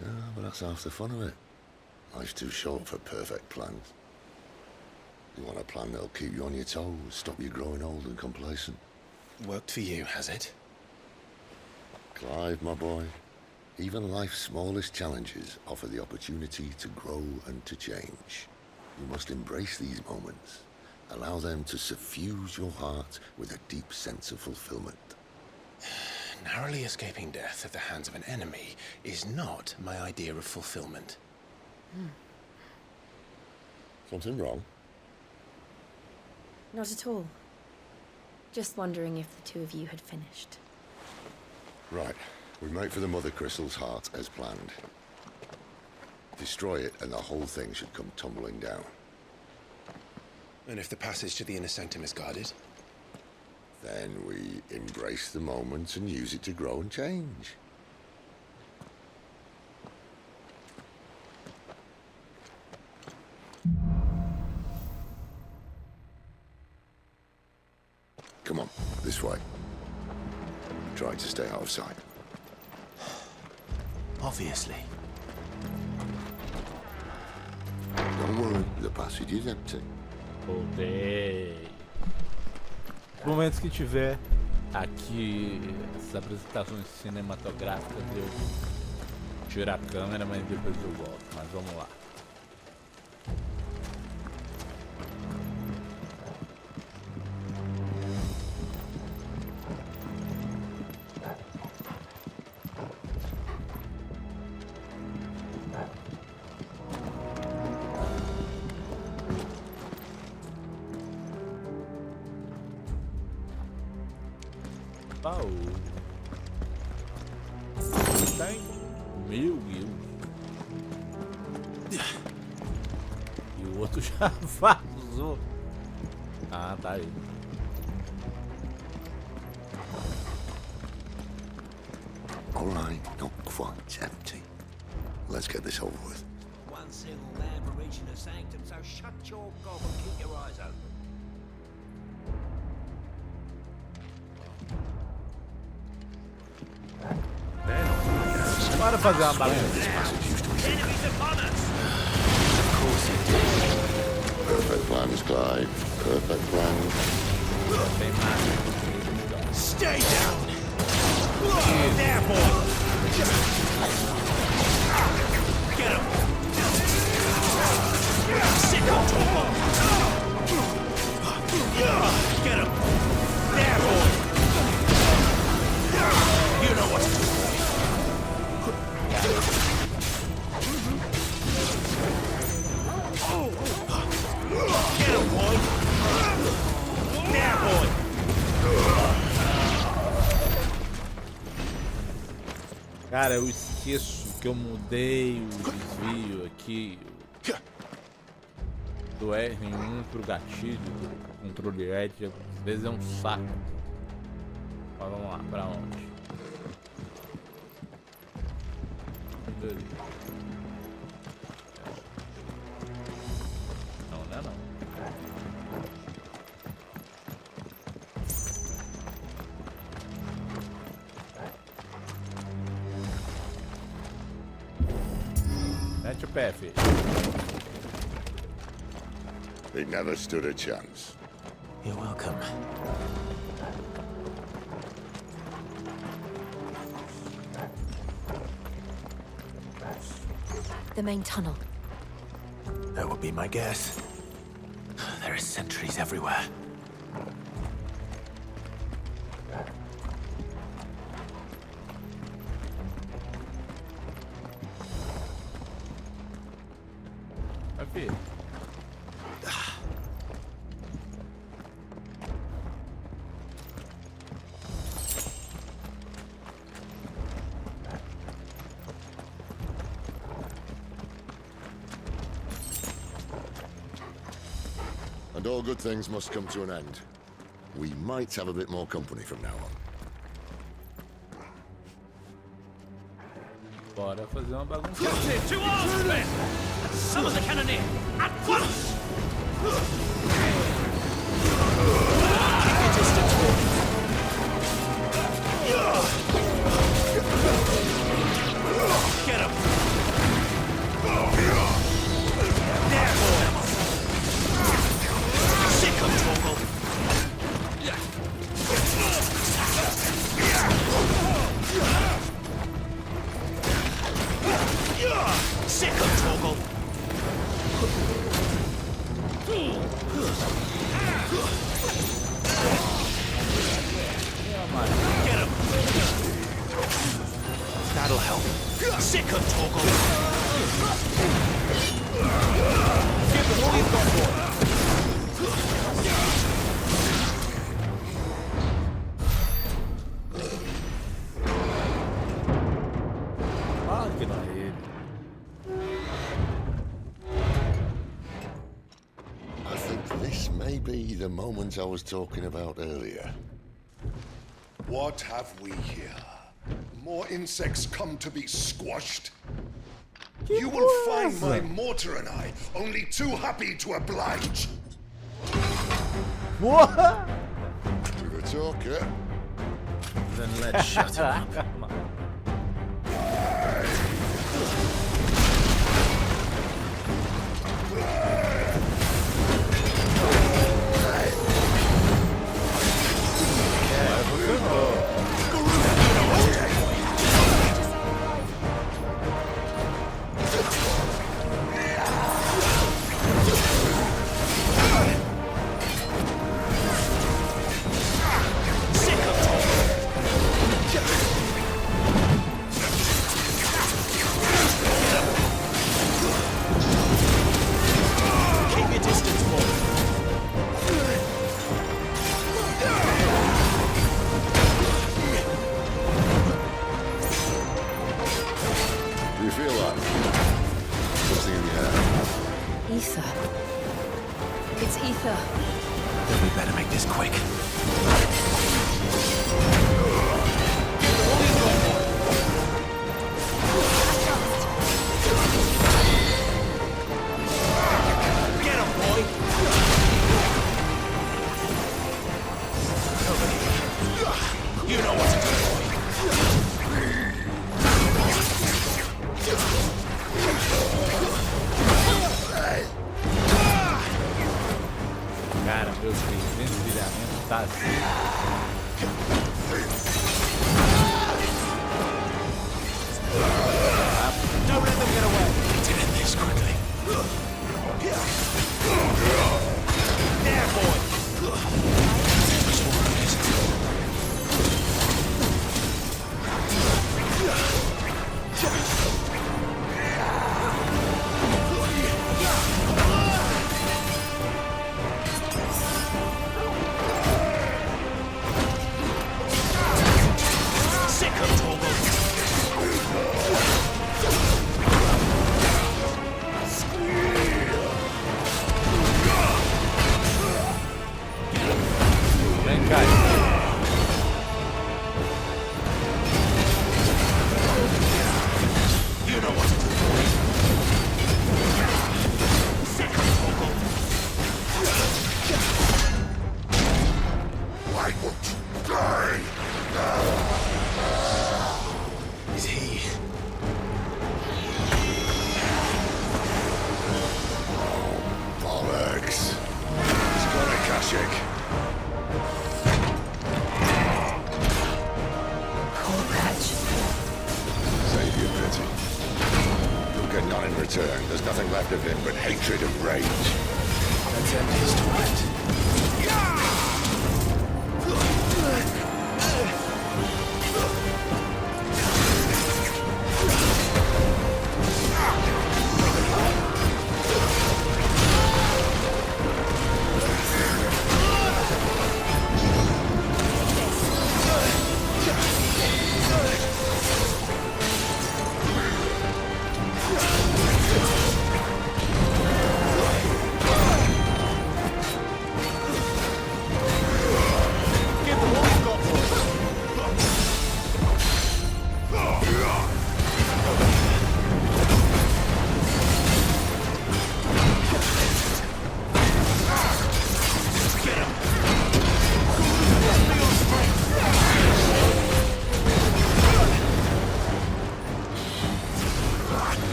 Yeah, but that's half the fun of it. Life's too short for perfect plans. You want a plan that'll keep you on your toes, stop you growing old and complacent. Worked for you, has it? Clive, my boy, even life's smallest challenges offer the opportunity to grow and to change. You must embrace these moments. Allow them to suffuse your heart with a deep sense of fulfillment. Narrowly escaping death at the hands of an enemy is not my idea of fulfillment. Something wrong? Not at all. Just wondering if the two of you had finished. Right. We make for the Mother Crystal's heart as planned. Destroy it and the whole thing should come tumbling down. And if the passage to the inner sanctum is guarded? Then we embrace the moment and use it to grow and change. Come on, this way. Try to stay out of sight. Obviously. Don't worry, the passage is empty. Voltei. Nos momentos que tiver aqui essas apresentações cinematográficas, eu tiro a câmera, mas depois eu volto. Mas vamos lá. Meu Deus. E o outro já vazou. Ah, tá aí. All right, not quite empty. Let's get this over with. One single man for reaching the sanctum, so shut your gob and keep your eyes open. Bora fazer uma balança. Perfect plans, Clive. Perfect plans. Stay down! There, boy! Get him! Sit on top of him! Get him! There, boy! You know what to do. Get him, boy! There, boy! Cara, eu esqueço que eu mudei o desvio aqui do R1 pro gatilho do controle Edge. Às vezes é um saco. Mas vamos lá, pra onde? Não, não é não. Mete o pé, filho. He never stood a chance. You're welcome. The main tunnel. That would be my guess. There are sentries everywhere. Aqui. And all good things must come to an end. We might have a bit more company from now on. Bora fazer uma bagunça. To arms, men! Summon the cannoneer! At once! Keep your distance, Wolf. Get him! There, boy! Sick of Torgal! Sick of Torgal! Get him! That'll help. Sick of Torgal! Give them all you've got, boy! Máquina ele. I think this may be the moment I was talking about earlier. What have we here? More insects come to be squashed? You will find my mortar and I only too happy to oblige. What? With a talker. Then let's shut him up. Cara, meus desvencilhamentos tá assim. Don't let them get away! Let's end this quickly. There, boy! There's more of this. return, there's nothing left of him but hatred and rage. Let's end his torment.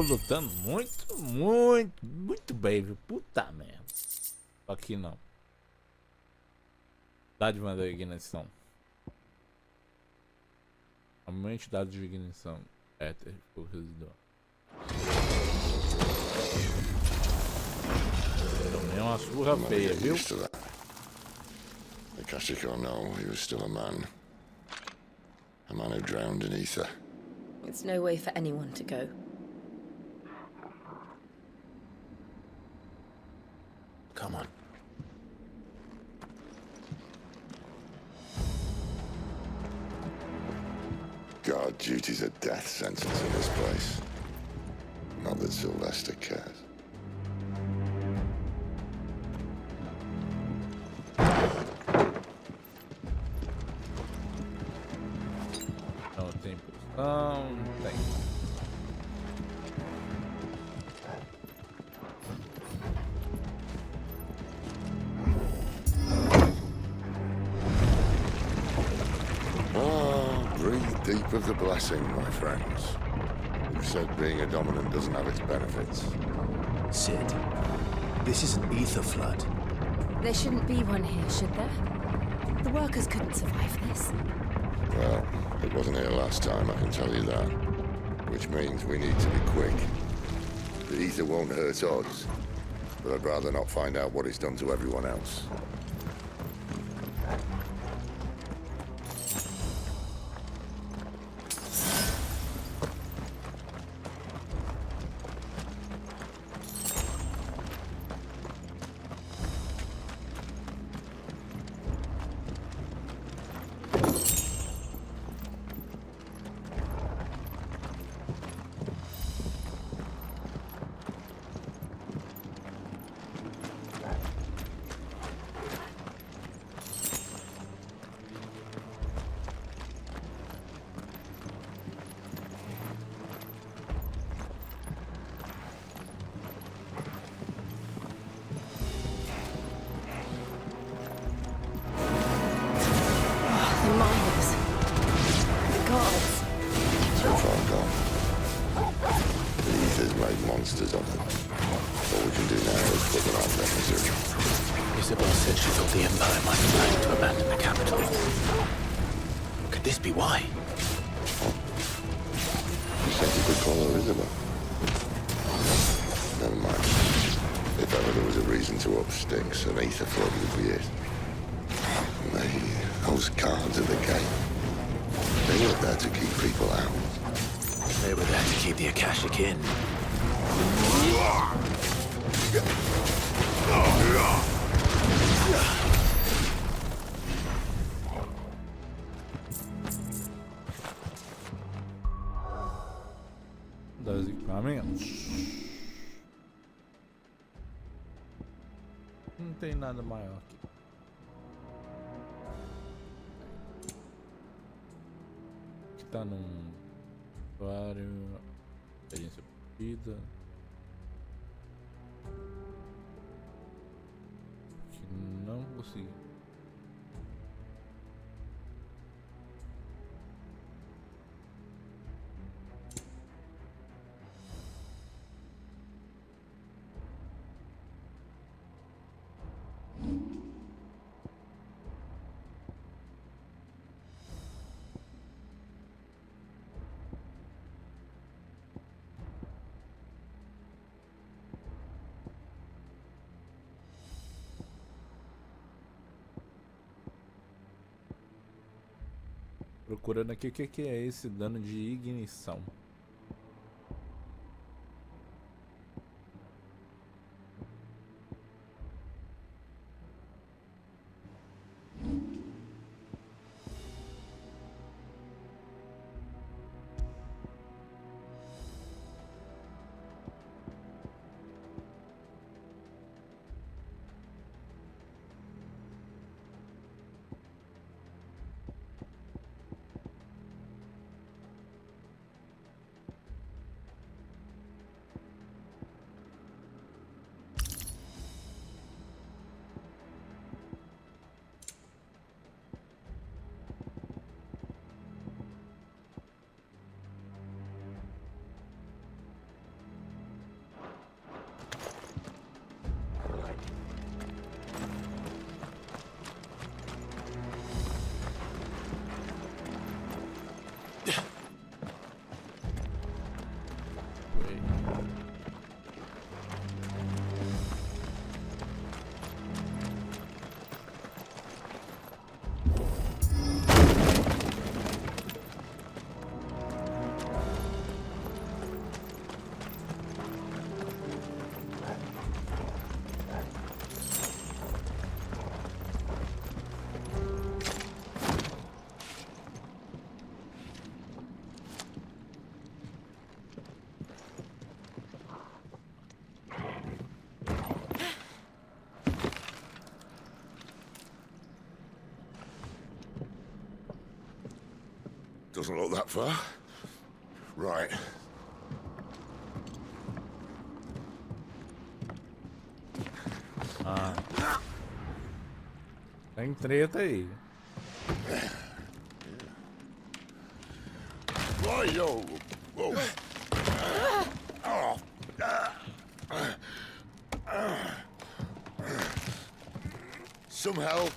Lutando muito bem, viu? Puta merda. Aqui não. Dádiva da ignição. Aumente dados de ignição. Éter, o residor. Tomei uma surra feia, viu? The Kashiko know he was still a man. A man who drowned in ether. It's no way for anyone to go. Come on. Guard duty's a death sentence in this place. Not that Sylvester cares. Não tem posição, tem. Deep of the blessing, my friends. Who said being a dominant doesn't have its benefits? Sid, this is an ether flood. There shouldn't be one here, should there? The workers couldn't survive this. Well, it wasn't here last time, I can tell you that. Which means we need to be quick. The ether won't hurt us, but I'd rather not find out what it's done to everyone else. Sybil said she thought the Empire might be planning to abandon the capital. Could this be why? You said you could call her Isabel. Never mind. If ever there was a reason to up sticks, an ether flood would be it. Those guards at the gate. They weren't there to keep people out. They were there to keep the Akashic in. Dos equipamentos. Não tem nada maior aqui. Aqui tá num usuário. Experiência vida. Que não consegui. Procurando aqui o que é esse dano de ignição. Doesn't look that far. Right. Ah. Tem treta aí. Right, yo. Whoa. Some help.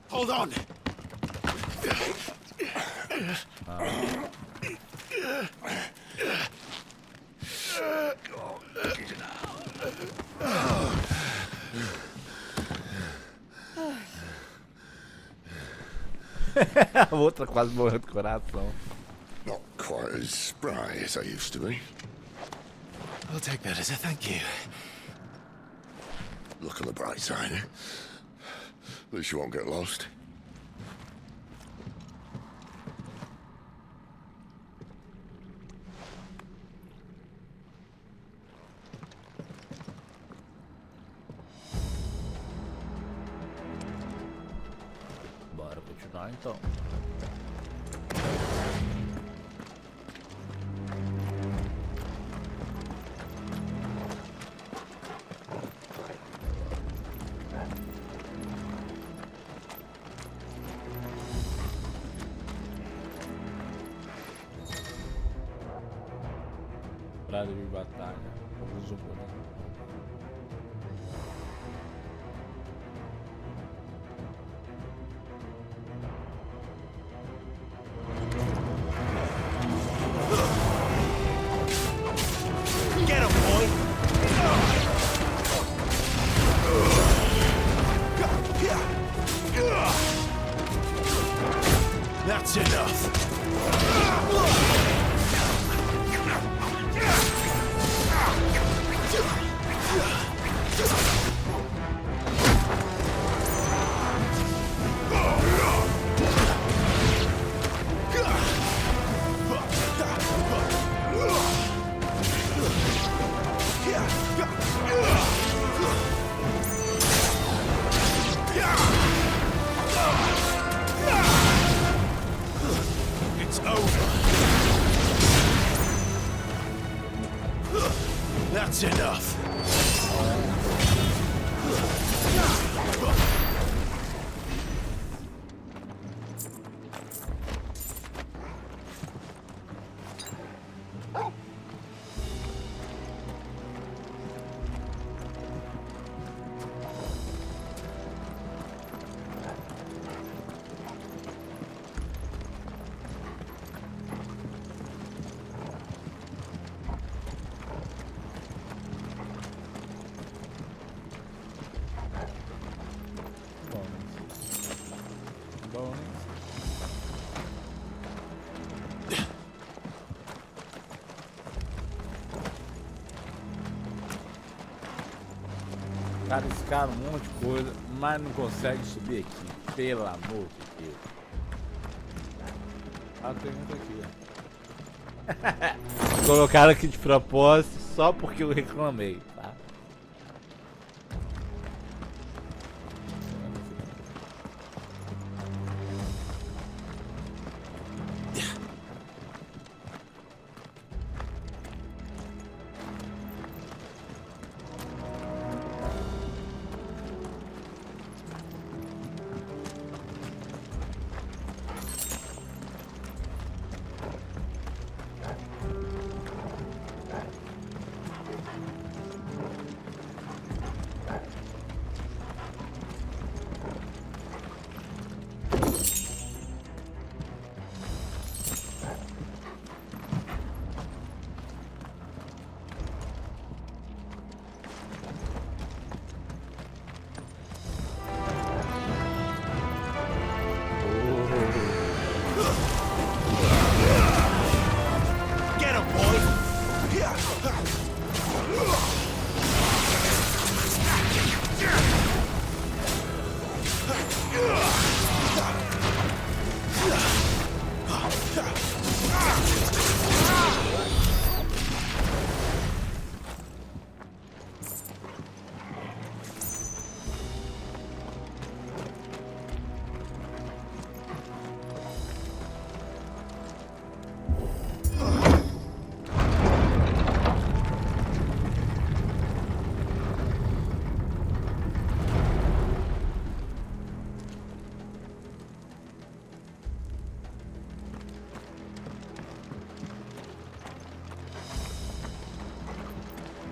Hold on. A outra quase morreu do coração. Not quite as spry as I used to be. I'll take that as a thank you. Look on the bright side, eh? At least you won't get lost. Bora continuar então. Prada de batalha. Vamos um pouco. That's enough. It's over. That's enough. Cara, esse cara um monte de coisa, mas não consegue subir aqui. Pelo amor de Deus. Ah, tem muito aqui, ó. Colocaram aqui de propósito só porque eu reclamei, tá?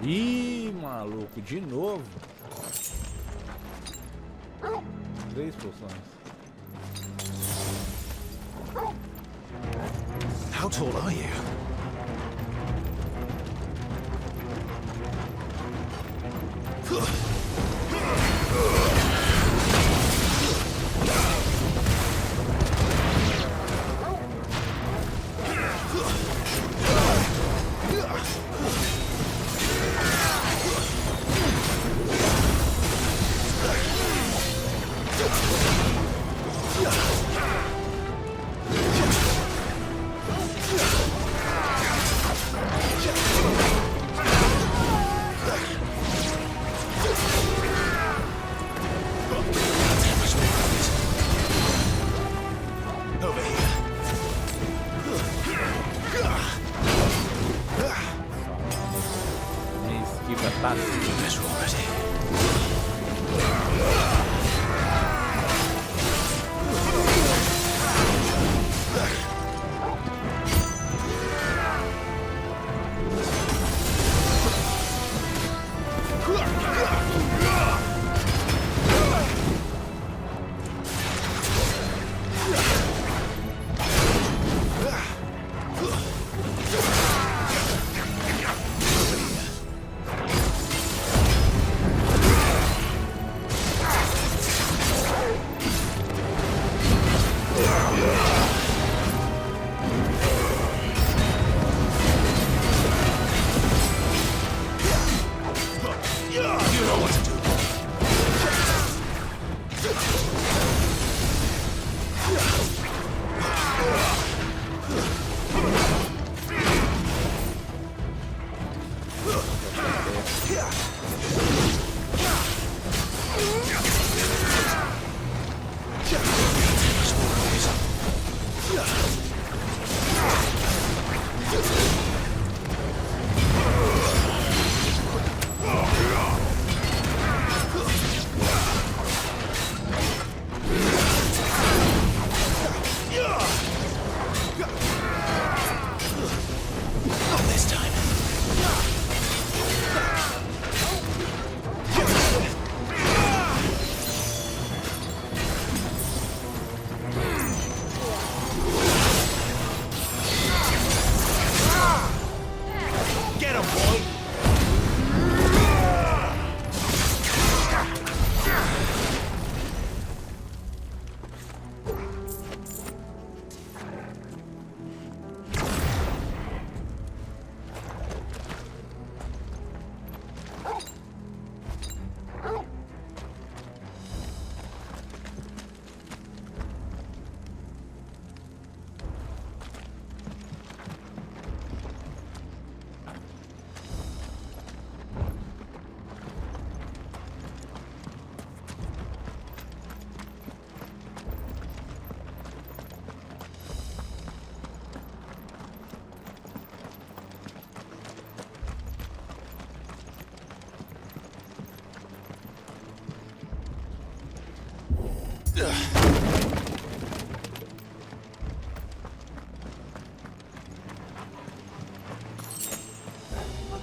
Ih, maluco, de novo. 3 poções. How tall are you?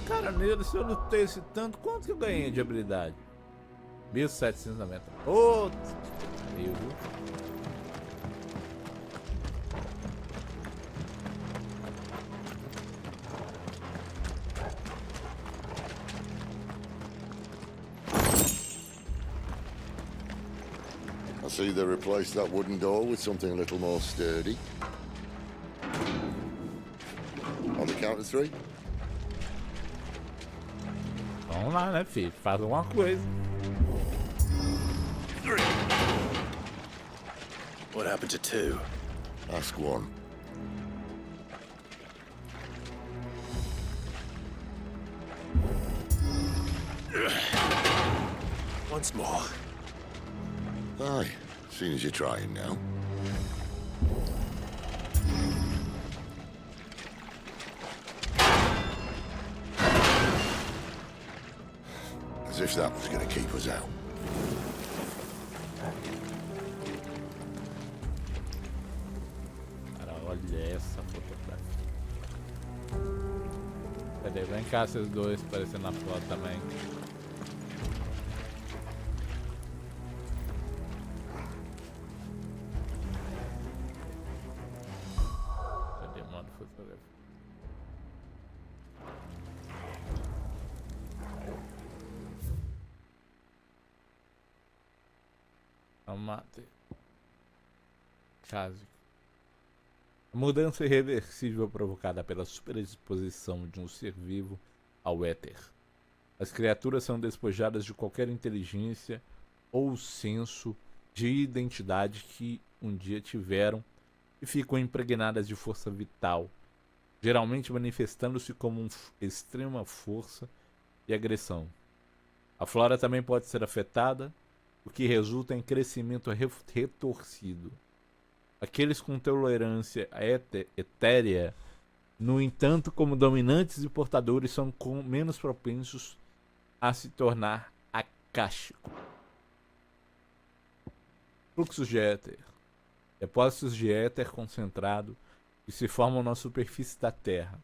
Cara, nele, se eu lutei esse tanto, quanto que eu ganhei de habilidade? 1790. Ô, viu? I see they replaced that wooden door with something a little more sturdy. On the count of 3? Vamos lá, né, filho? Faz alguma coisa. What happened to 2? Ask 1. Once more. Aye, seeing as you're trying now. As if that was going to keep us out. Cara, olha essa fotografia. Cadê? Vem cá, esses dois aparecendo na foto também. Cadê o modo fotografia? Mate. Caso. A mudança irreversível provocada pela superexposição de um ser vivo ao éter. As criaturas são despojadas de qualquer inteligência ou senso de identidade que um dia tiveram e ficam impregnadas de força vital, geralmente manifestando-se como extrema força e agressão. A flora também pode ser afetada, o que resulta em crescimento retorcido. Aqueles com tolerância etérea, no entanto, como dominantes e portadores, são menos propensos a se tornar acásticos. Fluxos de éter. Depósitos de éter concentrado que se formam na superfície da Terra,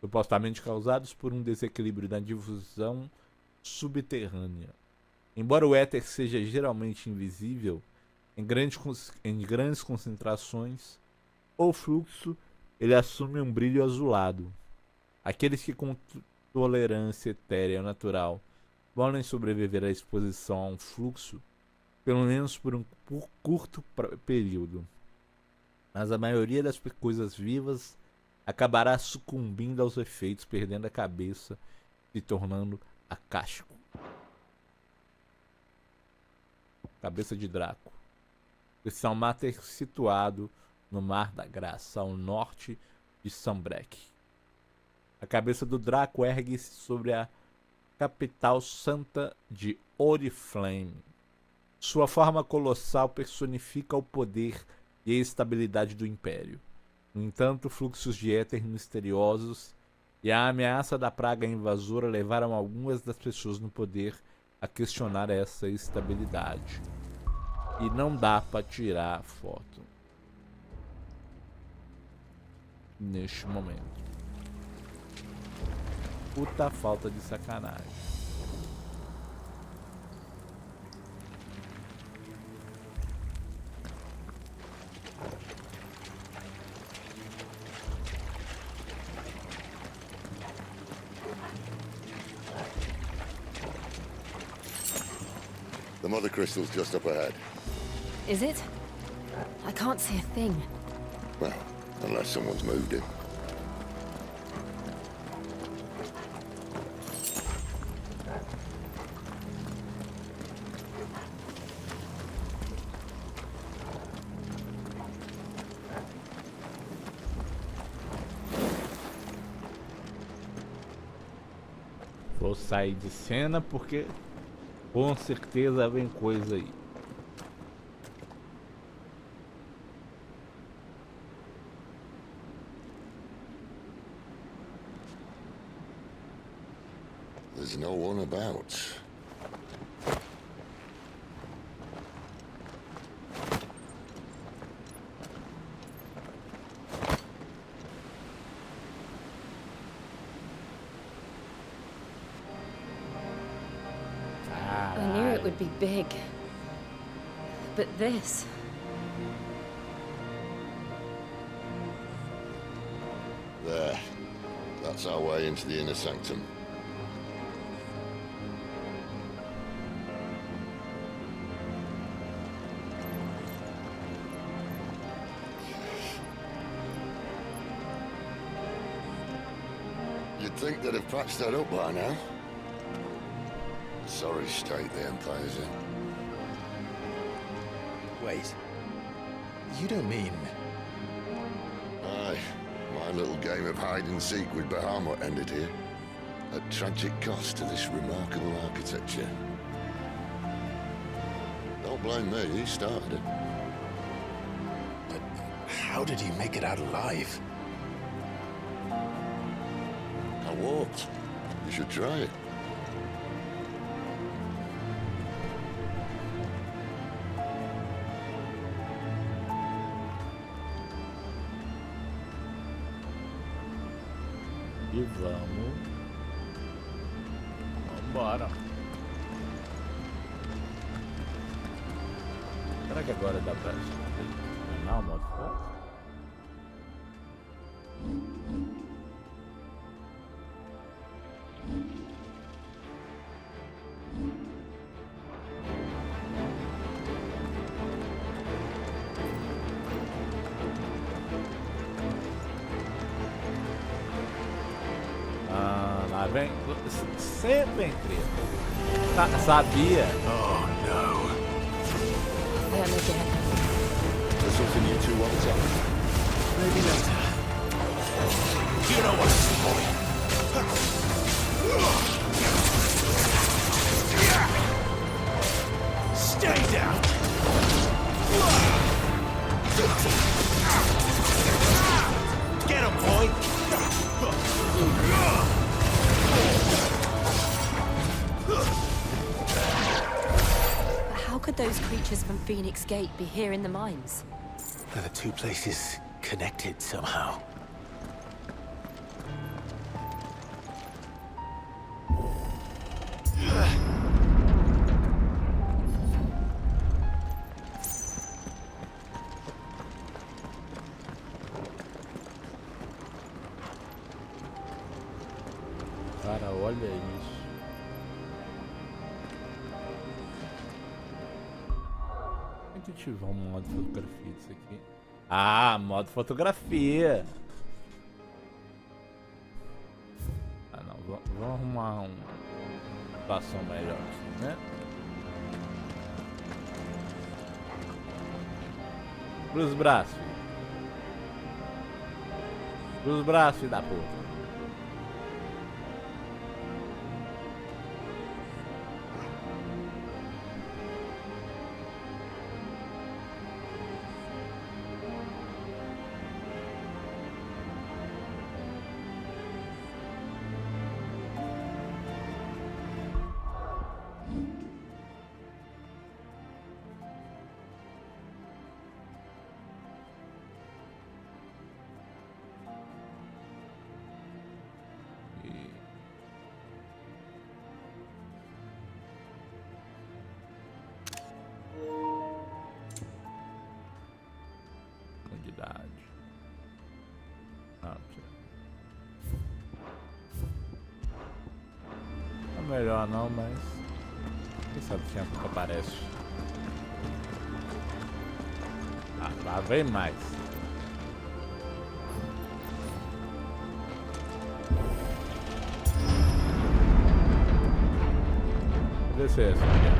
supostamente causados por um desequilíbrio da difusão subterrânea. Embora o éter seja geralmente invisível, em grandes concentrações, o fluxo ele assume um brilho azulado. Aqueles que com tolerância etérea natural podem sobreviver à exposição a um fluxo, pelo menos por um curto período. Mas a maioria das coisas vivas acabará sucumbindo aos efeitos, perdendo a cabeça, se tornando acástico. Cabeça de Draco. Cristão Mater situado no Mar da Graça, ao norte de Sunbreak. A cabeça do Draco ergue-se sobre a capital santa de Oriflame. Sua forma colossal personifica o poder e a estabilidade do Império. No entanto, fluxos de éter misteriosos e a ameaça da praga invasora levaram algumas das pessoas no poder a questionar essa estabilidade. E não dá para tirar a foto neste momento. Puta falta de sacanagem. The mother crystal's just up ahead. Is it? I can't see a thing. Well, unless someone's moved it. Vou sair de cena porque com certeza vem coisa aí. There's no one about. it would be big. But this... There. That's our way into the inner sanctum. You'd think they'd have patched that up by now. Sorry state the Empire's in. Wait. You don't mean... Aye. My little game of hide-and-seek with Bahamut ended here. At tragic cost to this remarkable architecture. Don't blame me, he started it. But how did he make it out alive? I walked. You should try it. E vambora. Será que agora dá pra treinar o modo forte? Lá vem, sempre em treta. Sabia? Oh no. Them again. There's something you two want to Maybe later. You know what's the point? Stay down. Get him, boy. But how could those creatures from Phoenix Gate be here in the mines? Are the two places connected somehow? Cara, olha isso. Tem que ativar um modo fotografia disso aqui. Ah, modo fotografia. Ah não, vamos arrumar uma situação melhor aqui, né? Cruza os braços, filho. Cruza os braços, filho da puta. Melhor não, mas quem sabe quem é que aparece. Ah, lá vem mais. Vou descer essa aqui.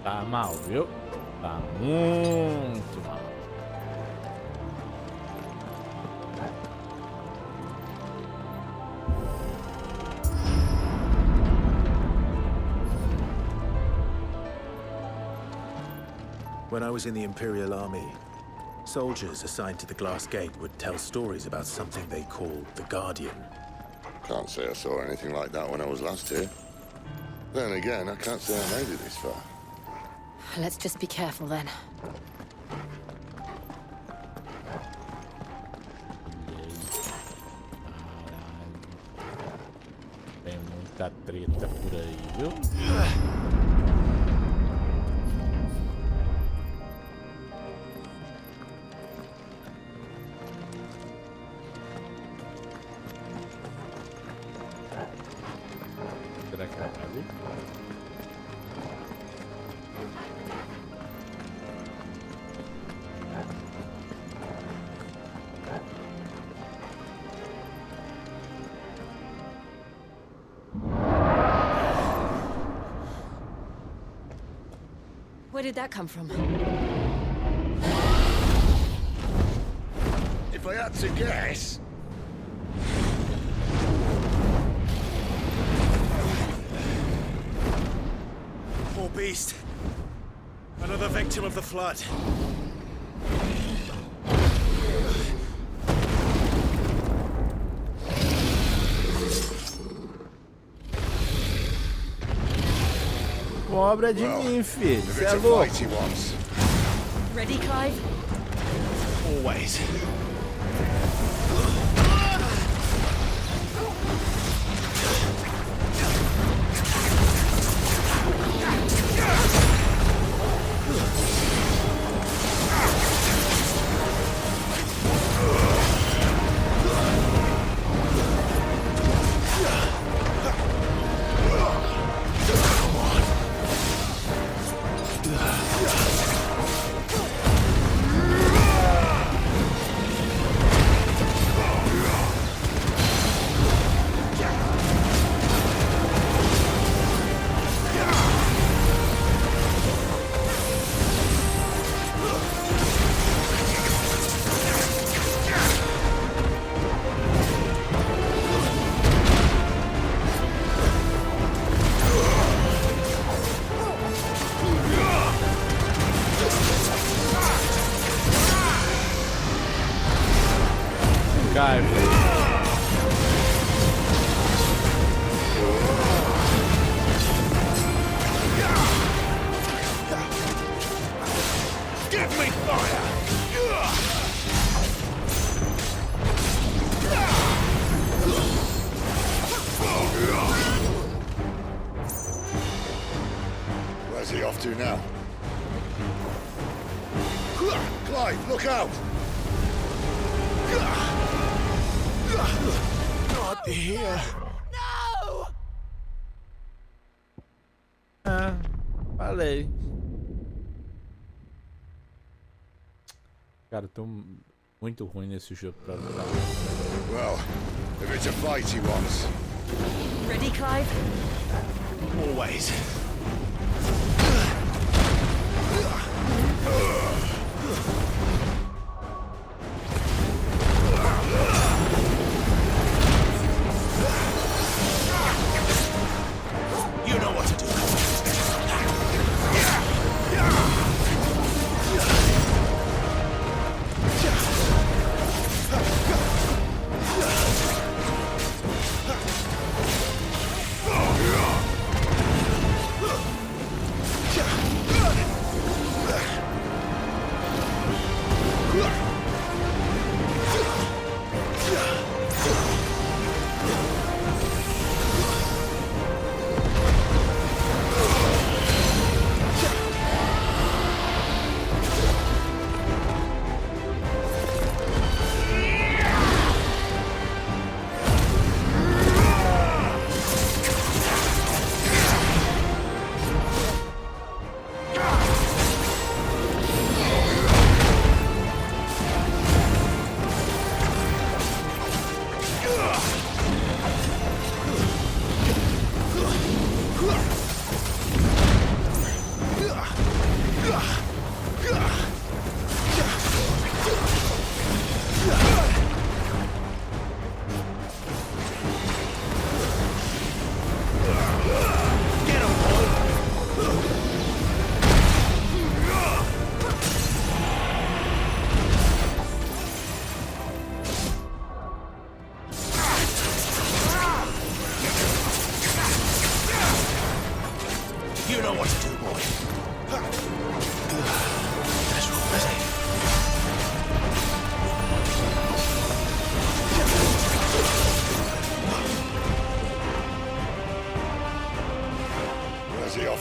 Tá mal, viu? Tá muito mal. When I was in the Imperial Army, soldiers assigned to the Glass Gate would tell stories about something they called the Guardian. Can't say I saw anything like that when I was last here. Then again, I can't say I made it this far. Let's just be careful then. Tem muita treta por aí, viu? Será que vai ali? Where did that come from? If I had to guess... Poor beast. Another victim of the flood. Cobra de mim, filho. Você é louco. Ready, Clive? Always. Where's he off to now? Clive, look out! Not here. No! Ah, falei. Cara, eu tô muito ruim nesse jogo pra lutar. Well, if it's a fight he wants. Ready, Clive? Always. You know what to do.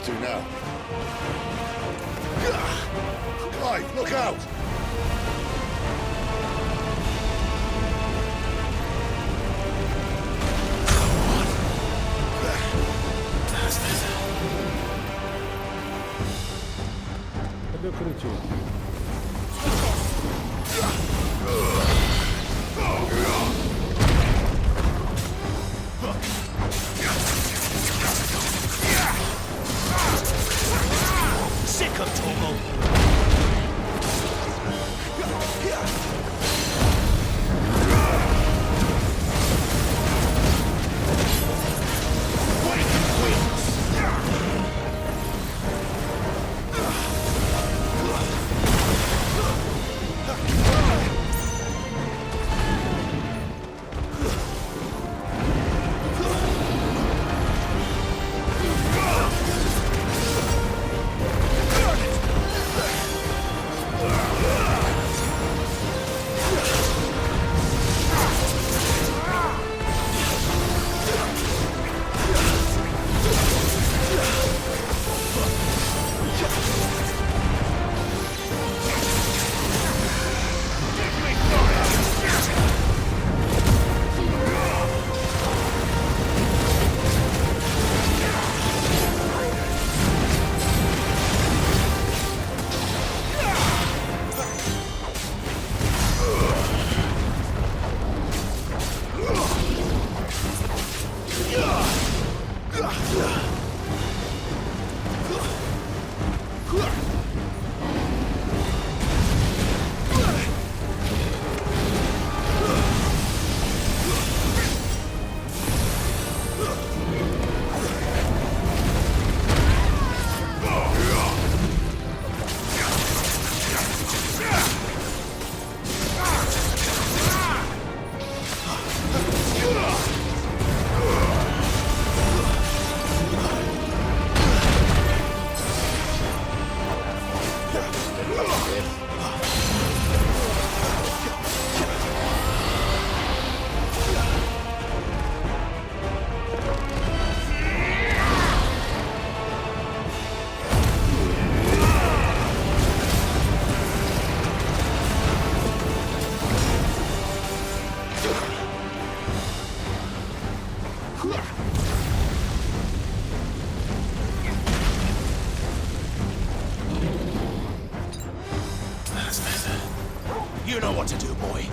to now. Clive, look out! Cadê o cretino? Sick of Torgal! You know what to do, boy.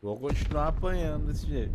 Vou continuar apanhando desse jeito.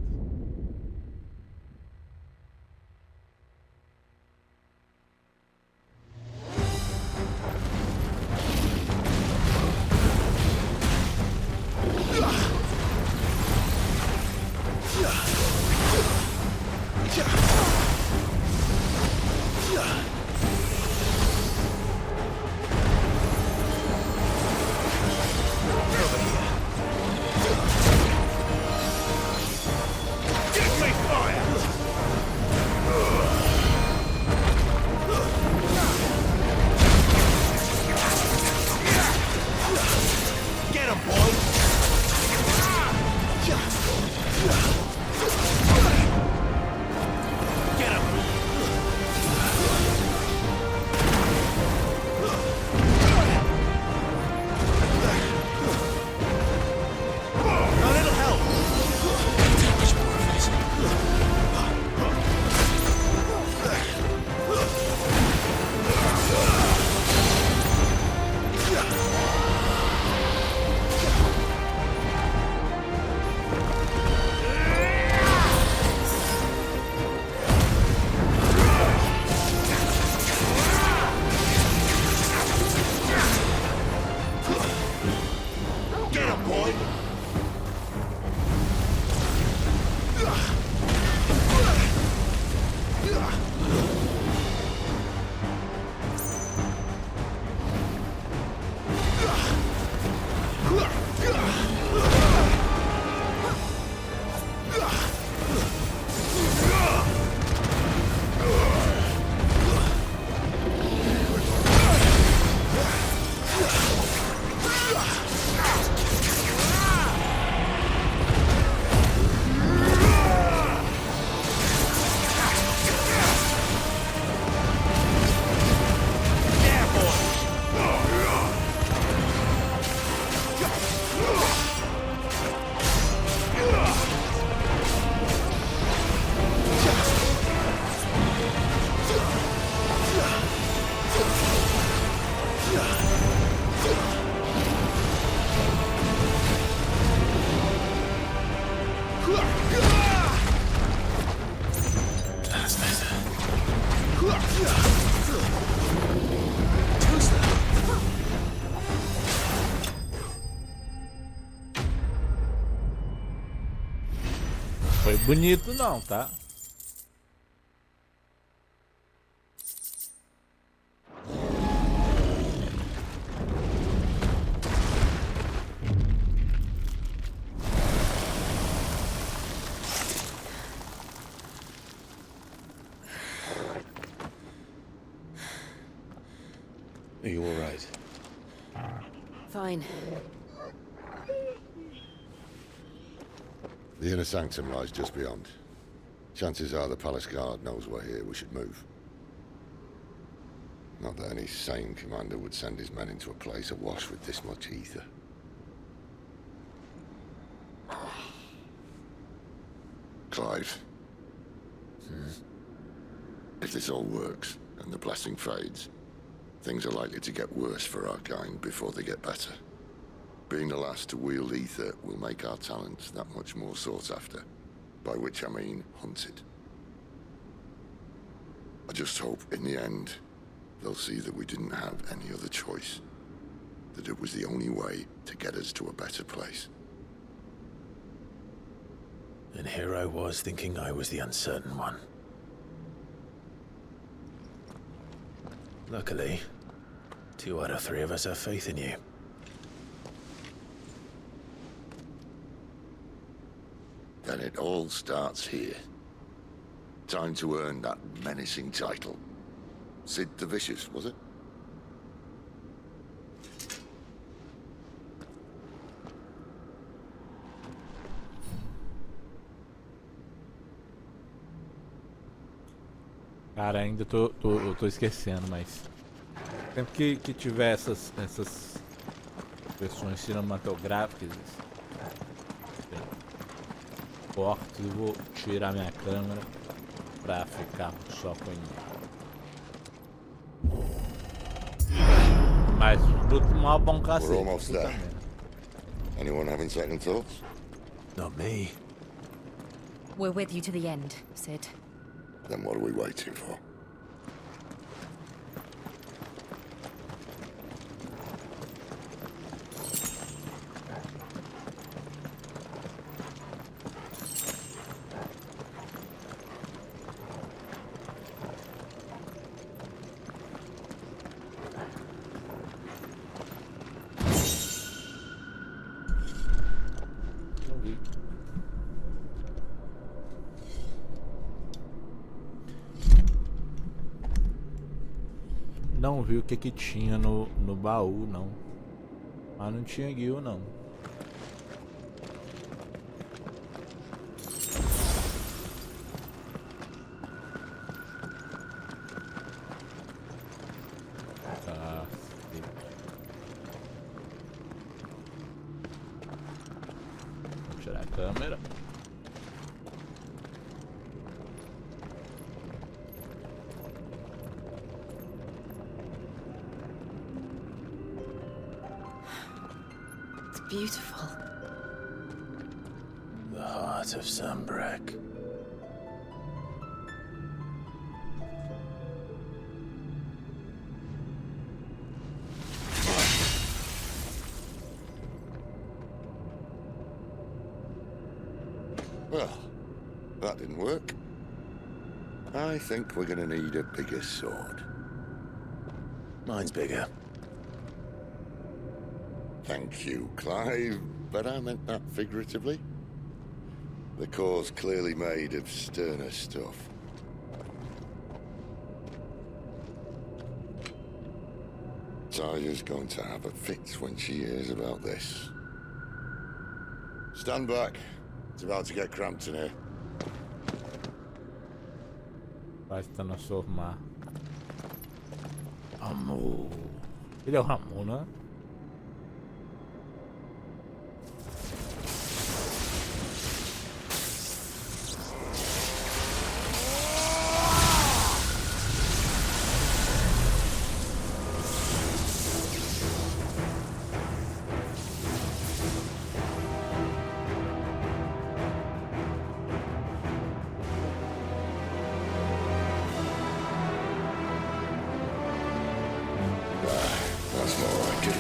Foi bonito não, tá? Are you all right? Fine. The inner sanctum lies just beyond. Chances are the palace guard knows we're here. We should move. Not that any sane commander would send his men into a place awash with this much ether. Clive. If this all works, and the blessing fades, things are likely to get worse for our kind before they get better. Being the last to wield ether will make our talents that much more sought after, by which I mean hunted. I just hope, in the end, they'll see that we didn't have any other choice, that it was the only way to get us to a better place. And here I was thinking I was the uncertain one. Luckily, 2 out of 3 of us have faith in you. Then it all starts here. Time to earn that menacing title. Sid the Vicious, was it? Cara, ainda tô esquecendo, mas sempre que tiver essas versões cinematográficas fortes, eu vou tirar minha câmera pra ficar só com ele. Mas luto mal pra cacete. We're almost there. Anyone having second thoughts? Not me. We're with you to the end, Sid. Then what are we waiting for? Não vi o que tinha no baú, não. Mas não tinha guia, não. Tá. Vou tirar a câmera. Beautiful. The heart of Sunbreak. Well, that didn't work. I think we're gonna need a bigger sword. Mine's bigger. Thank you, Clive, but I meant that figuratively. The core's clearly made of sterner stuff. Taya's going to have a fit when she hears about this. Stand back. It's about to get cramped in here. Vai se transformar. Amor. Ele é o Ramon, né? That's more like it.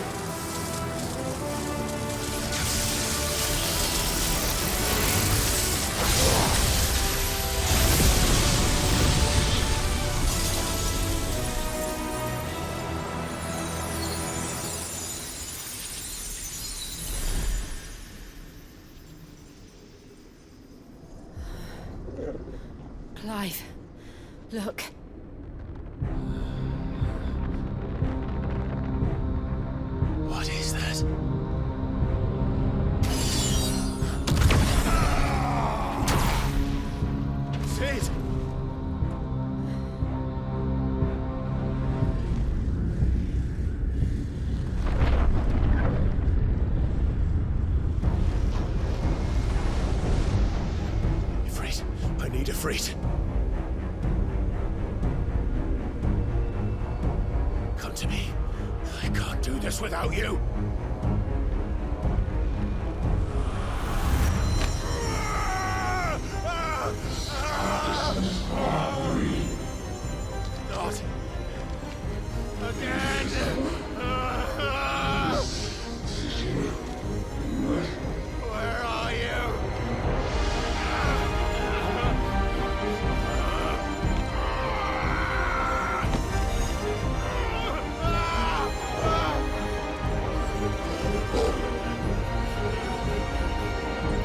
Clive, look. What is that? Sid! Ifrit, I need Ifrit. Come to me. I can't do this without you. Not again. Where are you?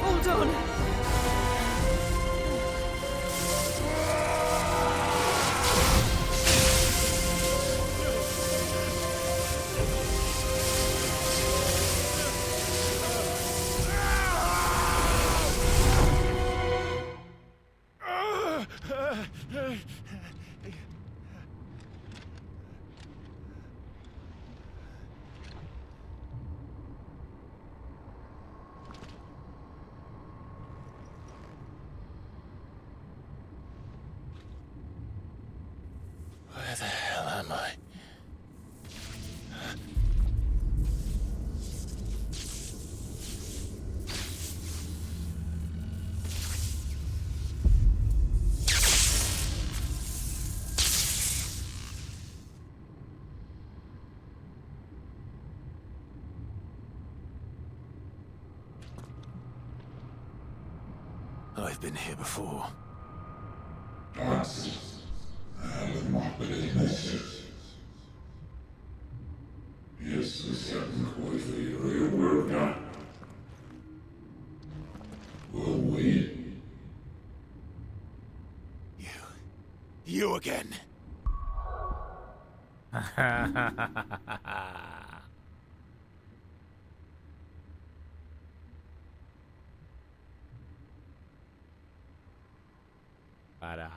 Hold on. Where the hell am I? I've been here before. You again. Para.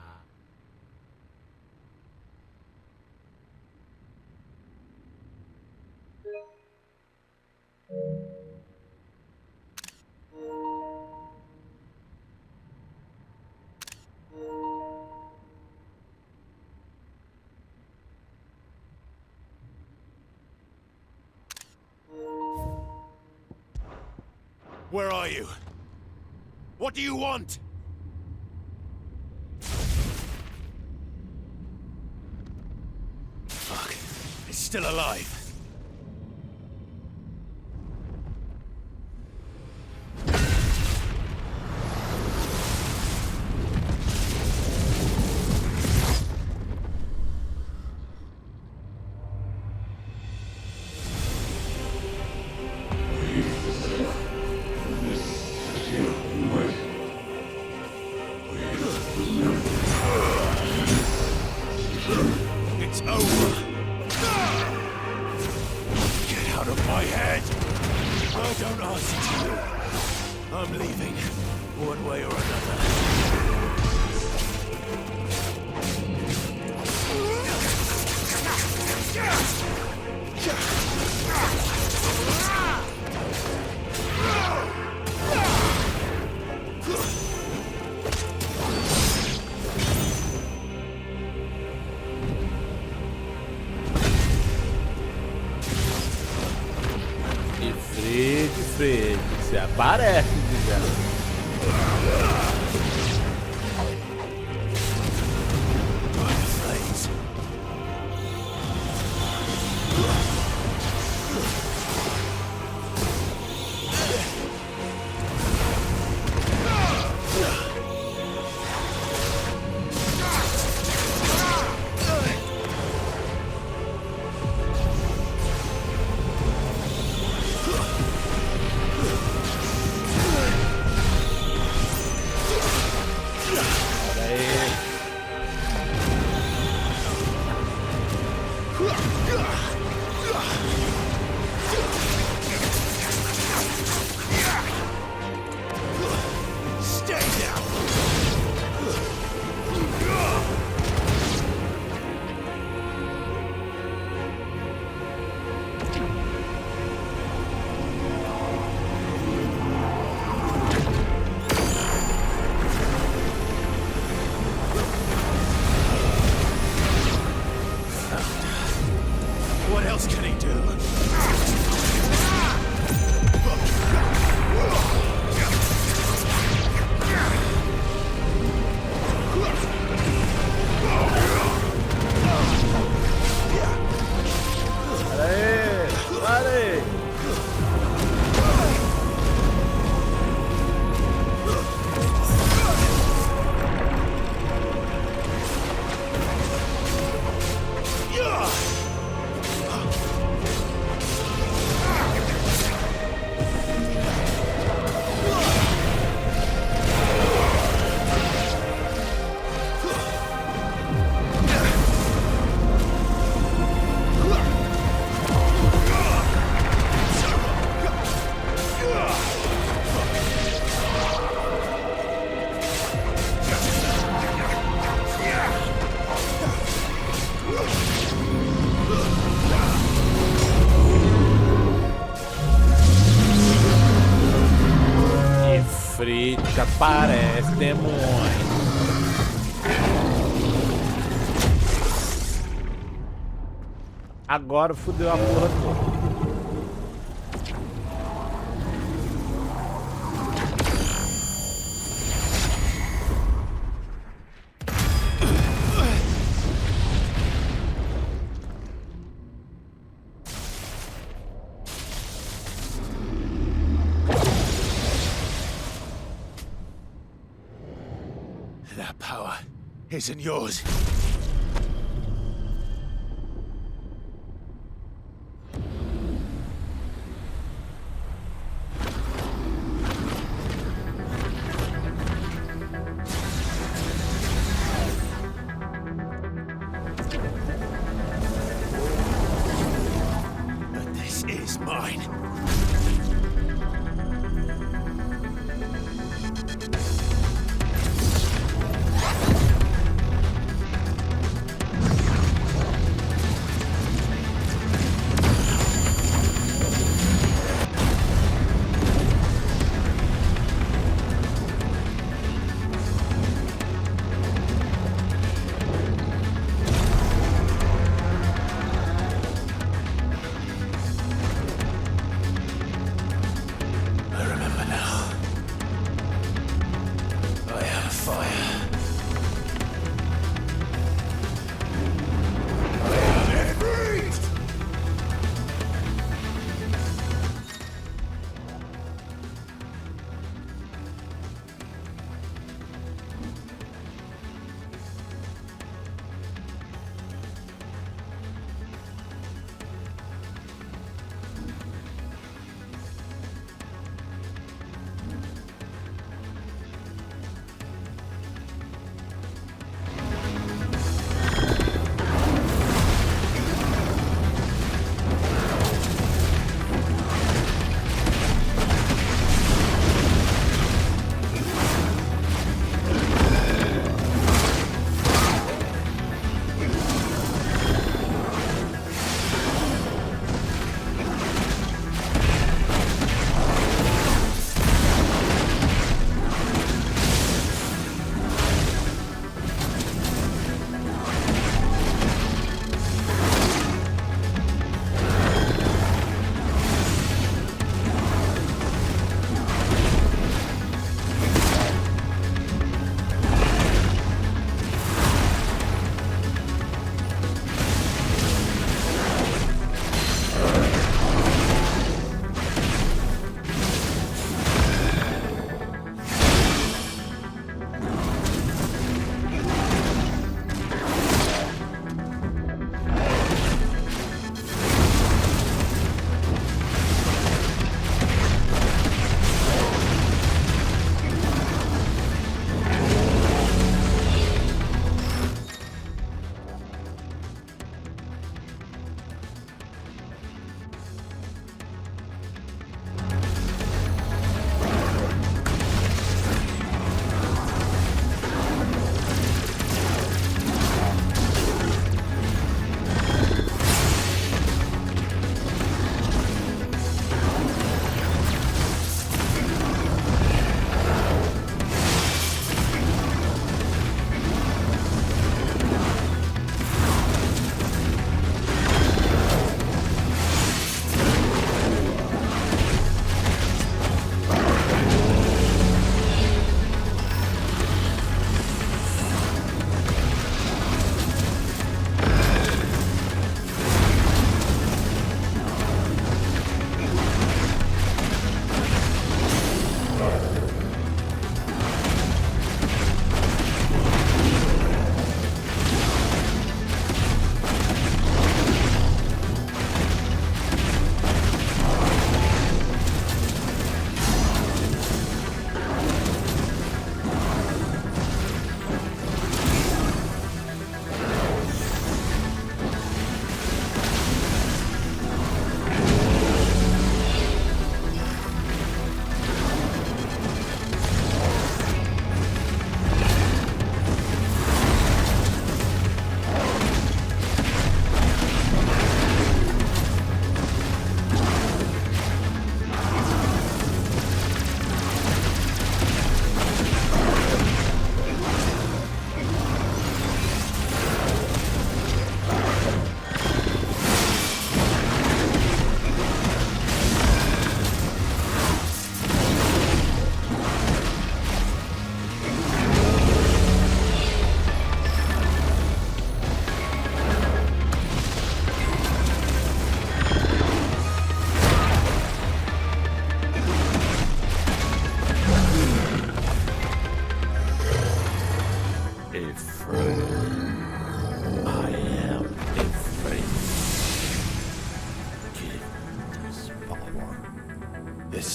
Where are you? What do you want? Fuck. It's still alive. answer to you. I'm leaving, one way or another. Fred, você aparece, digamos. Frita parece demônio. Agora fudeu a porra toda. That power isn't yours. But this is mine.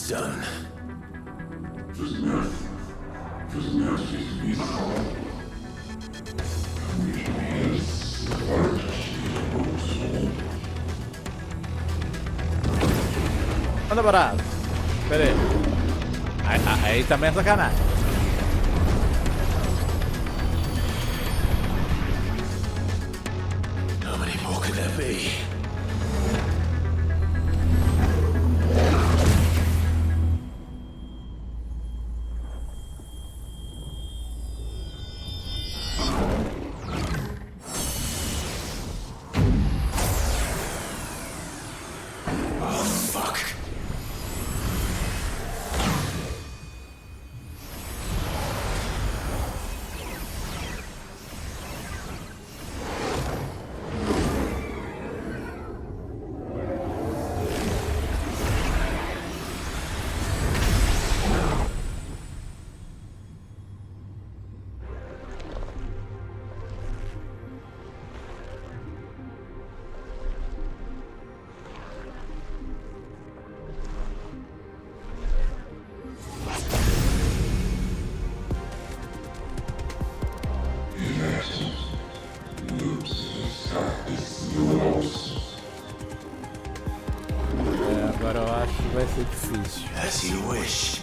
it's done. Anda parado. Pera aí. Aí também é sacanagem. How many more could there be? Agora eu acho que vai ser difícil. As you wish.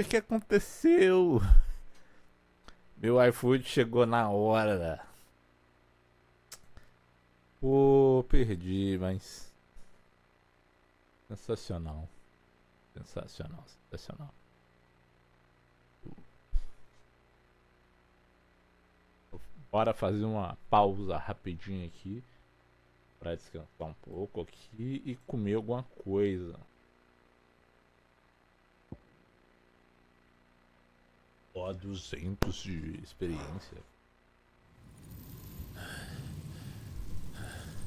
que aconteceu? Meu iFood chegou na hora. Pô, perdi, mas... Sensacional. Sensacional, sensacional. Bora fazer uma pausa rapidinho aqui. Pra descansar um pouco aqui e comer alguma coisa. Ó, 200 de experiência.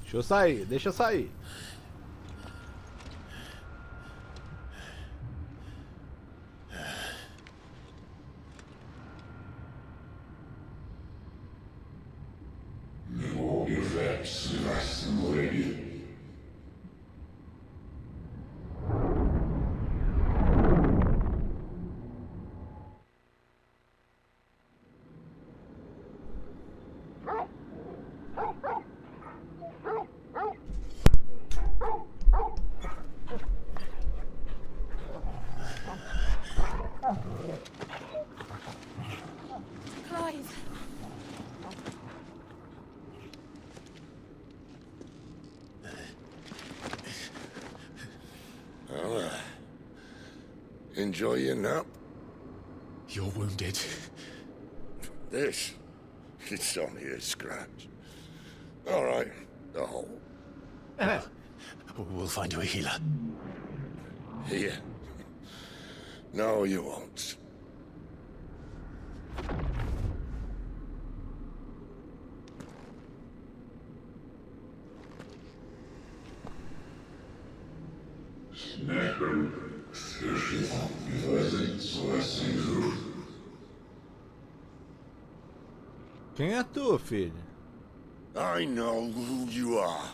Deixa eu sair, deixa eu sair. Clive. Well, enjoy your nap. You're wounded. This? It's only a scratch. All right, a hole. We'll find you a healer. Here. No, you won't. Quem é tu, filho? I know who you are.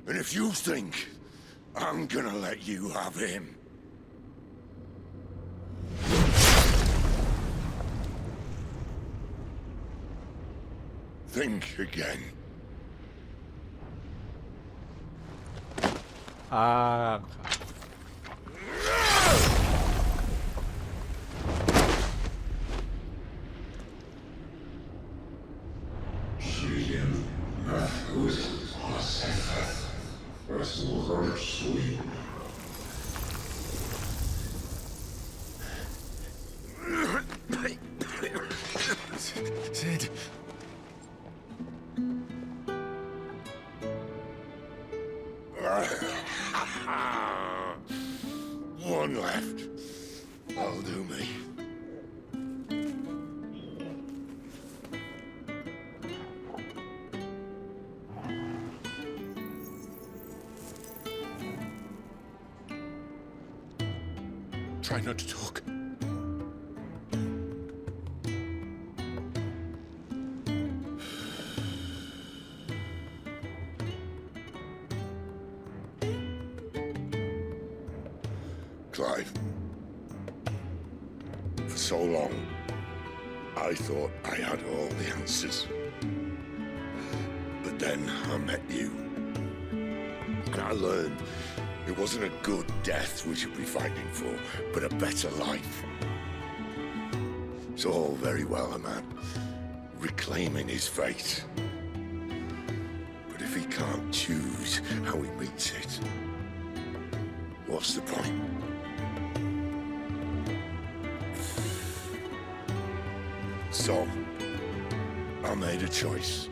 And if you think I'm gonna let you have him... Think again. Ah, Sid. One left. That'll do me. Try not to talk. Clive. For so long, I thought I had all the answers. But then I met you. And I learned it wasn't a good death we should be fighting for, but a better life. It's all very well a man reclaiming his fate. But if he can't choose how he meets it, what's the point? So, I made a choice.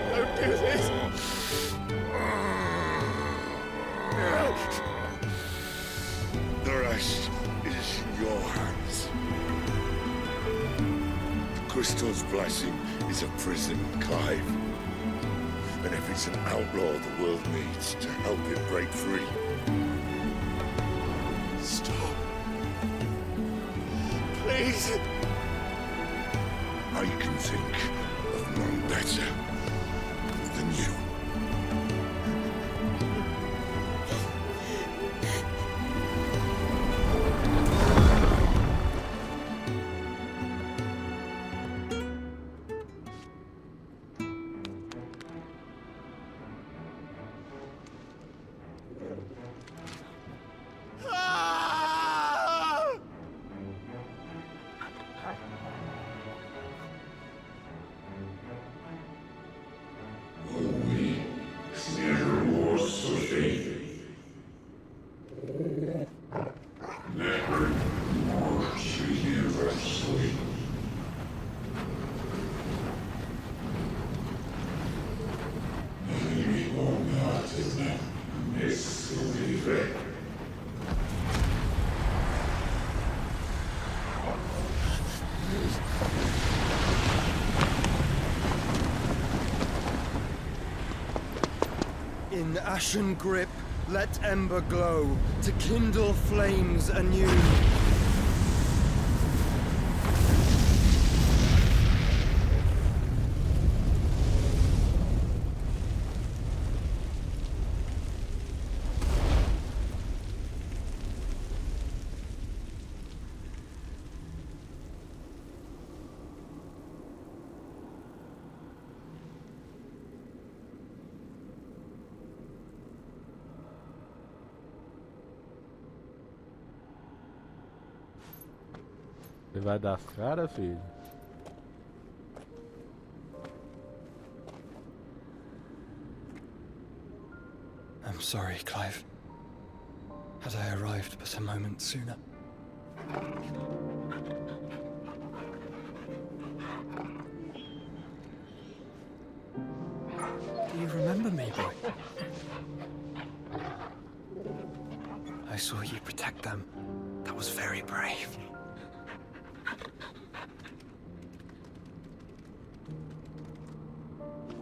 Don't do this. The rest is in your hands. The Crystal's blessing is a prison, Clive. And if it's an outlaw the world needs to help it break free. Stop. Please. I can think of none better than you. In ashen grip, let ember glow, to kindle flames anew. Você vai dar as caras, filho? I'm sorry, Clive. Had I arrived but a moment sooner. Do you remember me, boy? I saw you protect them. That was very brave.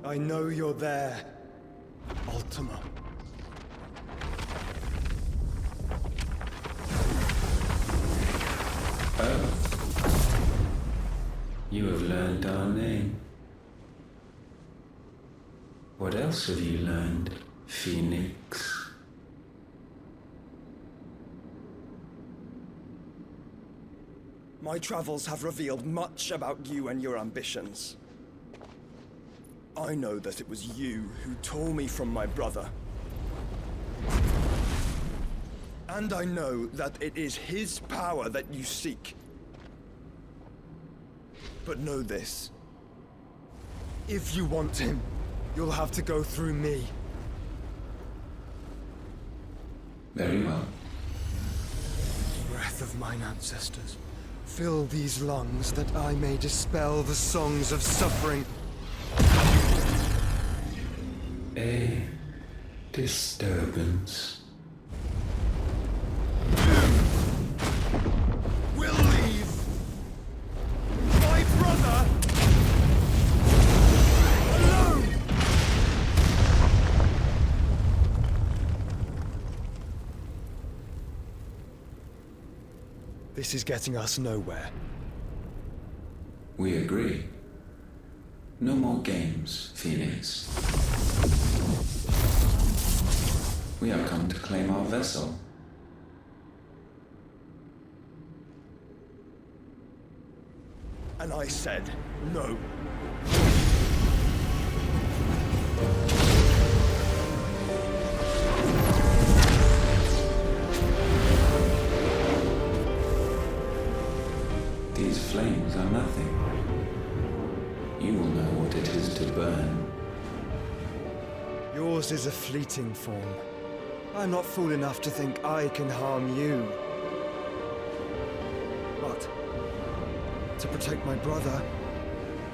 I know you're there, Ultima. Oh. You have learned our name. What else have you learned, Phoenix? My travels have revealed much about you and your ambitions. I know that it was you who tore me from my brother. And I know that it is his power that you seek. But know this. If you want him, you'll have to go through me. Very well. Breath of mine ancestors, fill these lungs that I may dispel the songs of suffering. A disturbance. We'll leave. My brother alone. This is getting us nowhere. We agree. No more games, Phoenix. We have come to claim our vessel. And I said no. These flames are nothing. You will know what it is to burn. Yours is a fleeting form. I'm not fool enough to think I can harm you. But to protect my brother,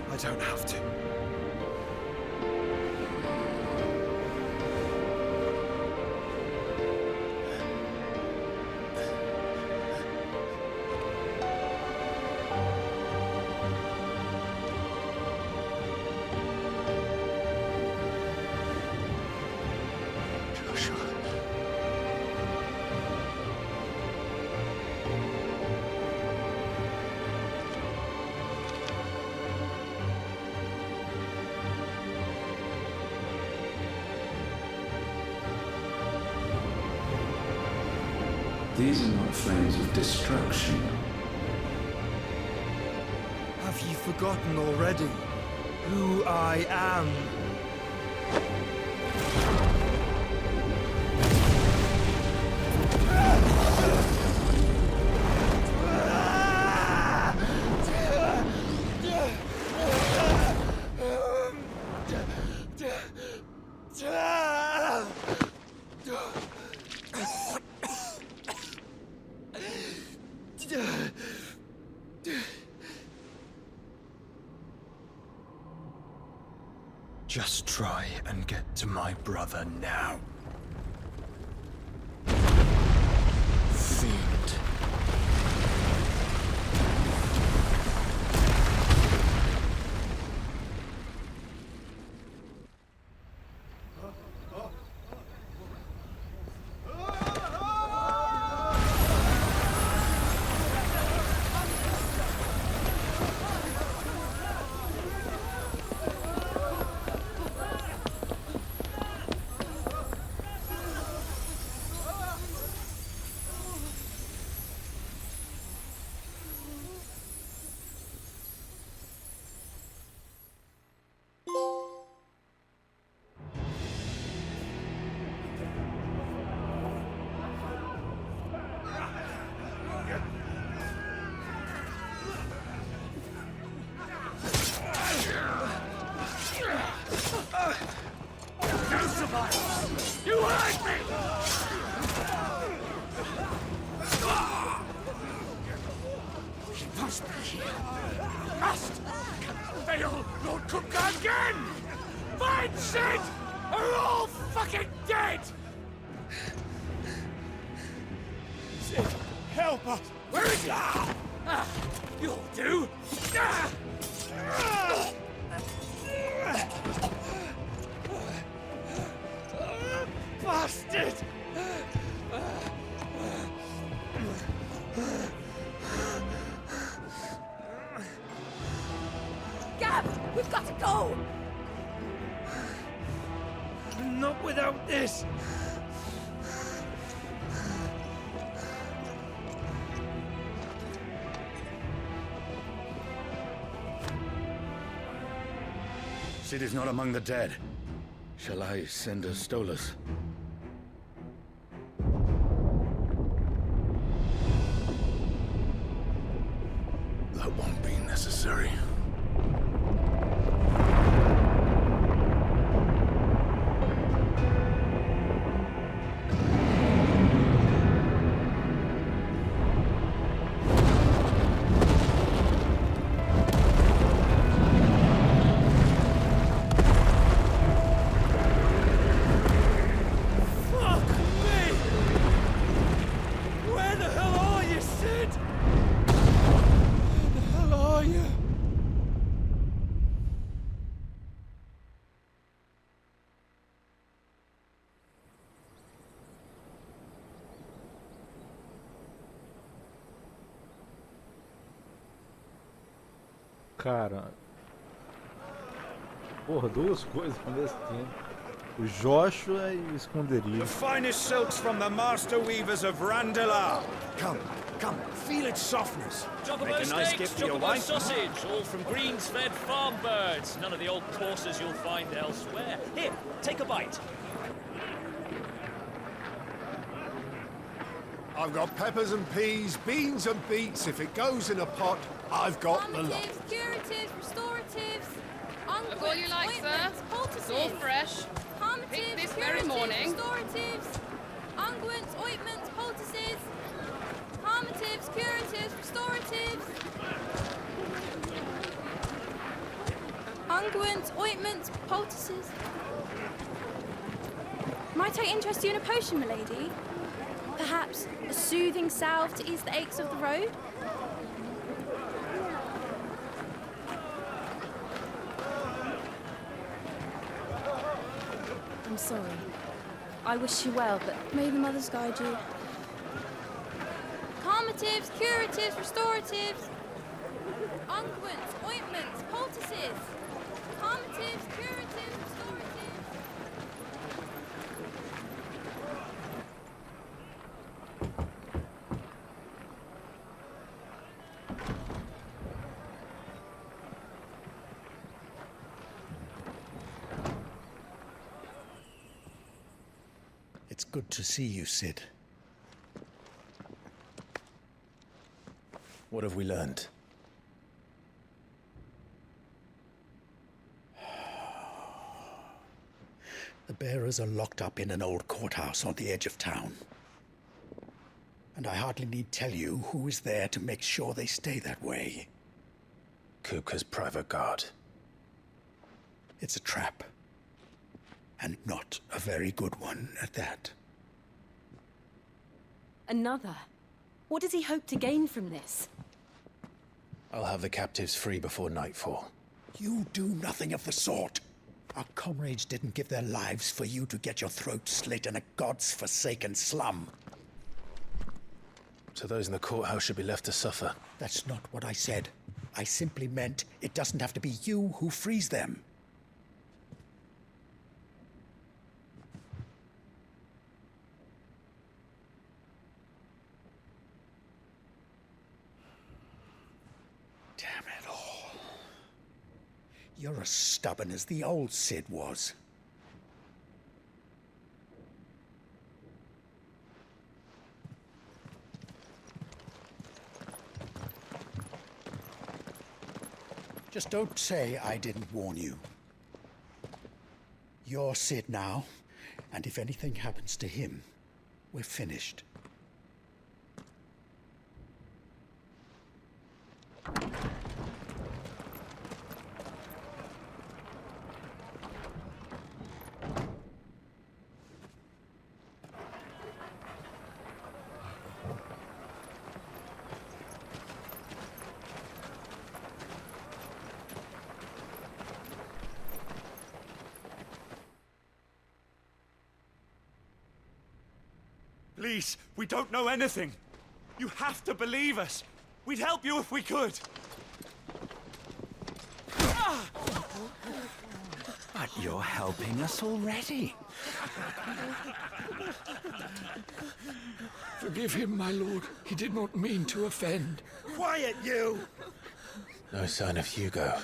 I don't have to. These are not flames of destruction. Have you forgotten already who I am? Just try and get to my brother now. Fiend. fail, Lord Kumgar again! Find Sid! Or we're all fucking dead! Sid, help us! Where is he? You'll do! Bastard! Gab, we've got to go! Not without this! Sid is not among the dead. Shall I send a Stolas? That won't be necessary. Cara, porra, duas coisas ao mesmo tempo. O Joshua e o esconderijo. The finest silks from the master weavers of Randalar. Come, feel its softness. Chocobo Make a nice steaks, gift for your chocobo wife. sausage, all from greens-fed farm birds. None of the old courses you'll find elsewhere. Here, take a bite. I've got peppers and peas, beans and beets. If it goes in a pot, I've got the lot. Curatives, restoratives, Look all you like, sir. It's all fresh. Picked this very morning. Restoratives, unguents, ointments, poultices, harmatives, curatives, restoratives, unguents, ointments, poultices. Might I interest you in a potion, milady? Perhaps a soothing salve to ease the aches of the road? I'm sorry. I wish you well, but may the mothers guide you. Calmatives, curatives, restoratives, unguents, ointments, poultices. Calmatives, curatives, restoratives. It's good to see you, Sid. What have we learned? The bearers are locked up in an old courthouse on the edge of town. And I hardly need tell you who is there to make sure they stay that way. Kupka's private guard. It's a trap. And not a very good one at that. Another? What does he hope to gain from this? I'll have the captives free before nightfall. You do nothing of the sort. Our comrades didn't give their lives for you to get your throat slit in a god's forsaken slum. So those in the courthouse should be left to suffer. That's not what I said. I simply meant it doesn't have to be you who frees them. Damn it all. You're as stubborn as the old Sid was. Just don't say I didn't warn you. You're Sid now, and if anything happens to him, we're finished. Please, we don't know anything. You have to believe us. We'd help you if we could. But you're helping us already. Forgive him, my lord. He did not mean to offend. Quiet, you! No sign of Hugo.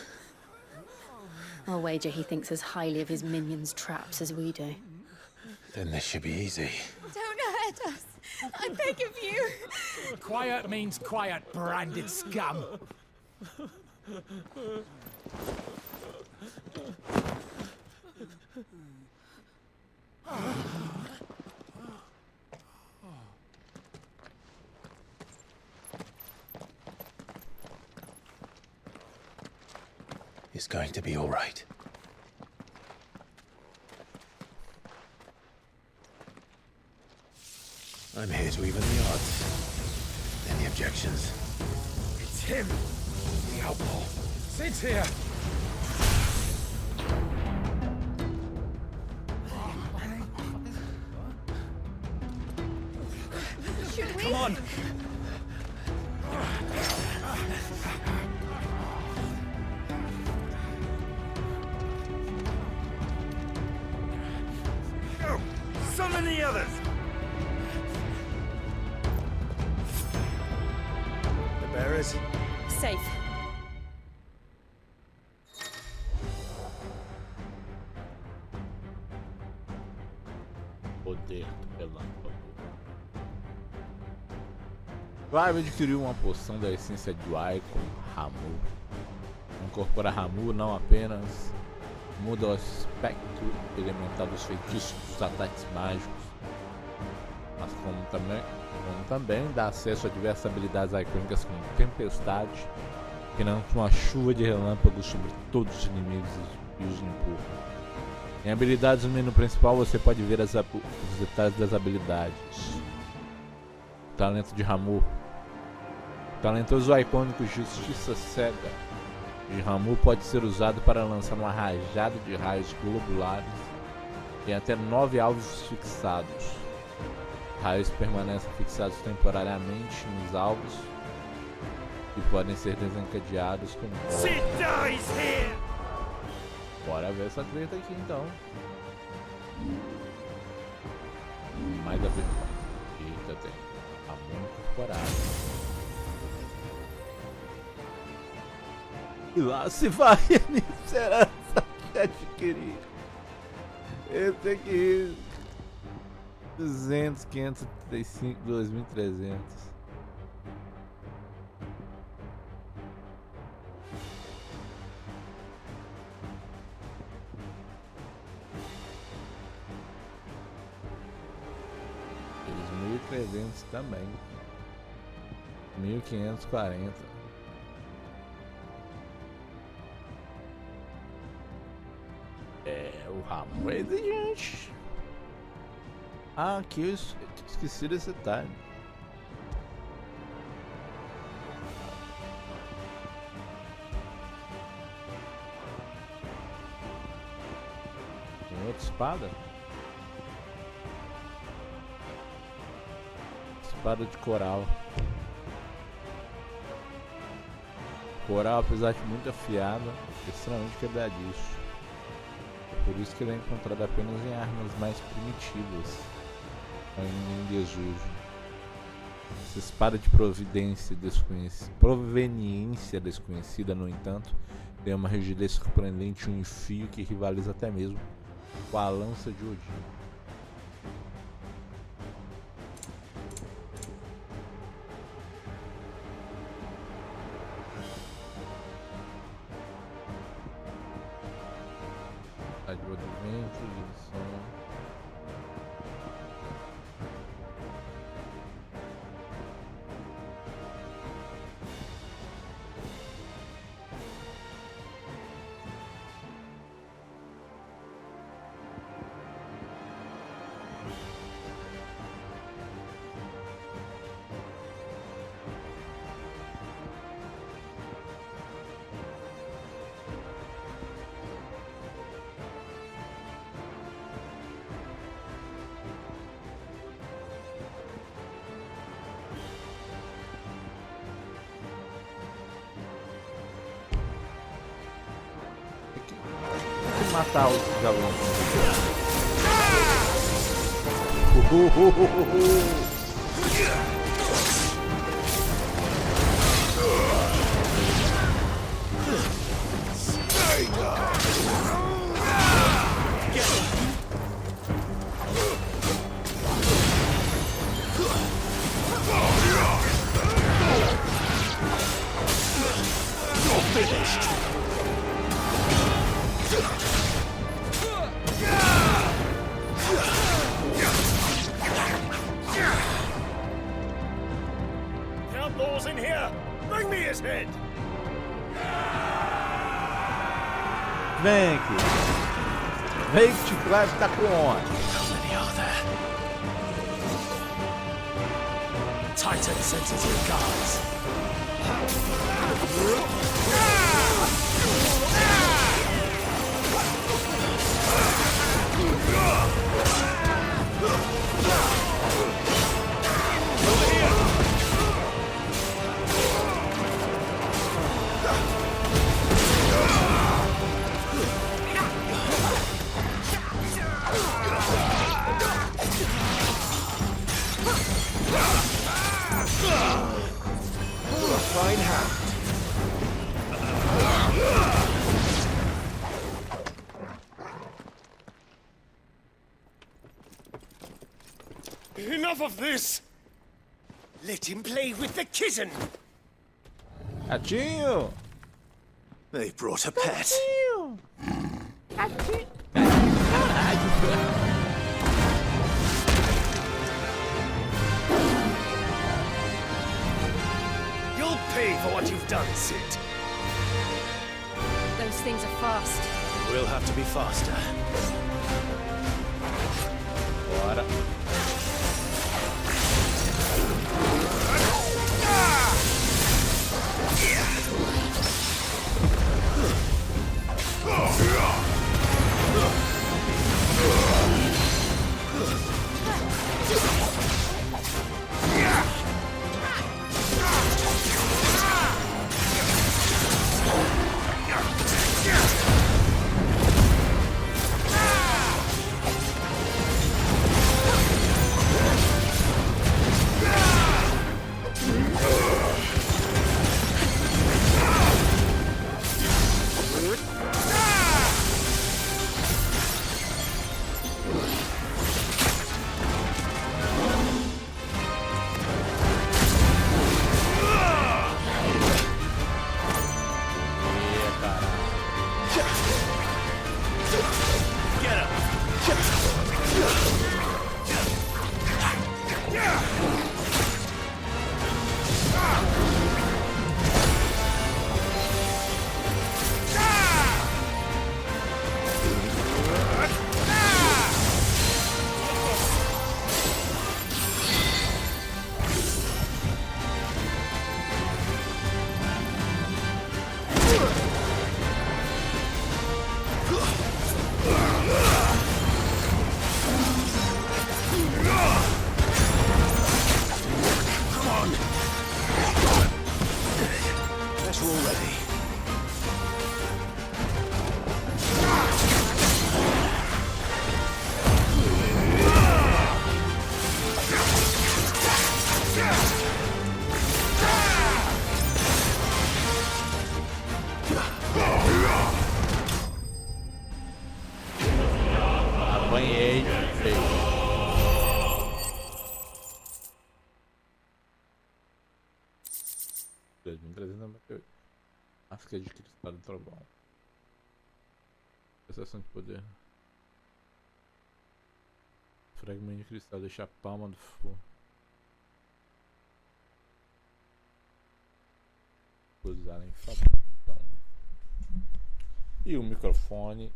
I'll wager he thinks as highly of his minions' traps as we do. Then this should be easy. Don't hurt us. I beg of you. Quiet means quiet, branded scum. It's going to be all right. I'm here to even the odds. Any objections? It's him, the outlaw. Sit here. Should we? Come on. Go! Summon the others! The bearers? Safe. Poder do relâmpago. Clive adquiriu uma poção da essência de Icon, Ramu. Incorpora Ramu não apenas muda o aspecto elemental dos feitiços dos ataques mágicos, mas como também dá acesso a diversas habilidades icônicas como Tempestade, que lança uma chuva de relâmpagos sobre todos os inimigos e os empurra. Em habilidades no menu principal você pode ver os detalhes das habilidades. Talento de Ramu. O talentoso icônico Justiça Cega de Ramu pode ser usado para lançar uma rajada de raios globulares em até 9 alvos fixados. Raios permanecem fixados temporariamente nos alvos e podem ser desencadeados com Bora ver essa treta aqui então. Mais habilidade. Eita, tem Ramu incorporado. E lá se vai a minha esperança de adquirir. Esse aqui. 200, 535, 2.300. Eles 1.300 também. 1.540. O Ramu é exigente. Ah, aqui eu esqueci desse detalhe. Tem outra espada? Espada de coral. Coral, apesar de muito afiada, é extremamente quebradiço. Por isso que ele é encontrado apenas em armas mais primitivas, em desuso. Essa espada de proveniência desconhecida, no entanto, tem uma rigidez surpreendente e um enfio que rivaliza até mesmo com a lança de Odin. matar os alunos. Finished. Outlaws in here! Bring me his head! Vem aqui. Vem que te vai tá com onde? How many are there? Titan sends his regards. Fine hand. Enough of this! Let him play with the kitten! Gatinho! They brought a pet. Gatinho! You'll pay for what you've done, Sid. Those things are fast. We'll have to be faster. Bora. Apanhei, feio. Máscara de cristal do trovão. Sensação de poder. Fragmento de cristal deixa a palma do fogo. Usar em fabricação. E o microfone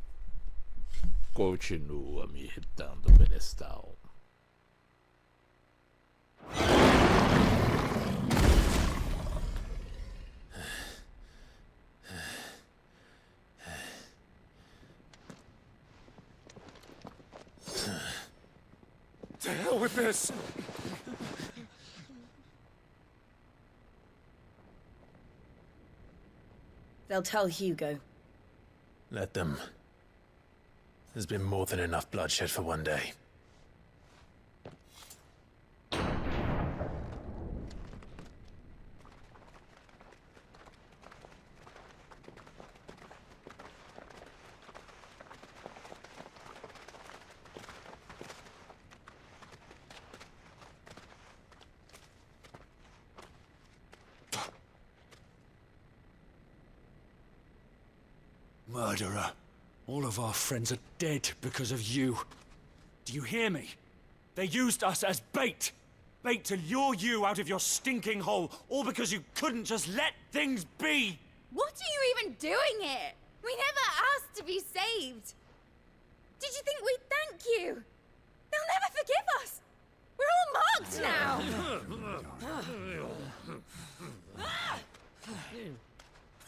continua me irritando o pedestal. To hell with this! They'll tell Hugo. Let them. There's been more than enough bloodshed for one day. Murderer. All of our friends are dead because of you. Do you hear me? They used us as bait. Bait to lure you out of your stinking hole, all because you couldn't just let things be. What are you even doing here? We never asked to be saved. Did you think we'd thank you? They'll never forgive us. We're all marked now.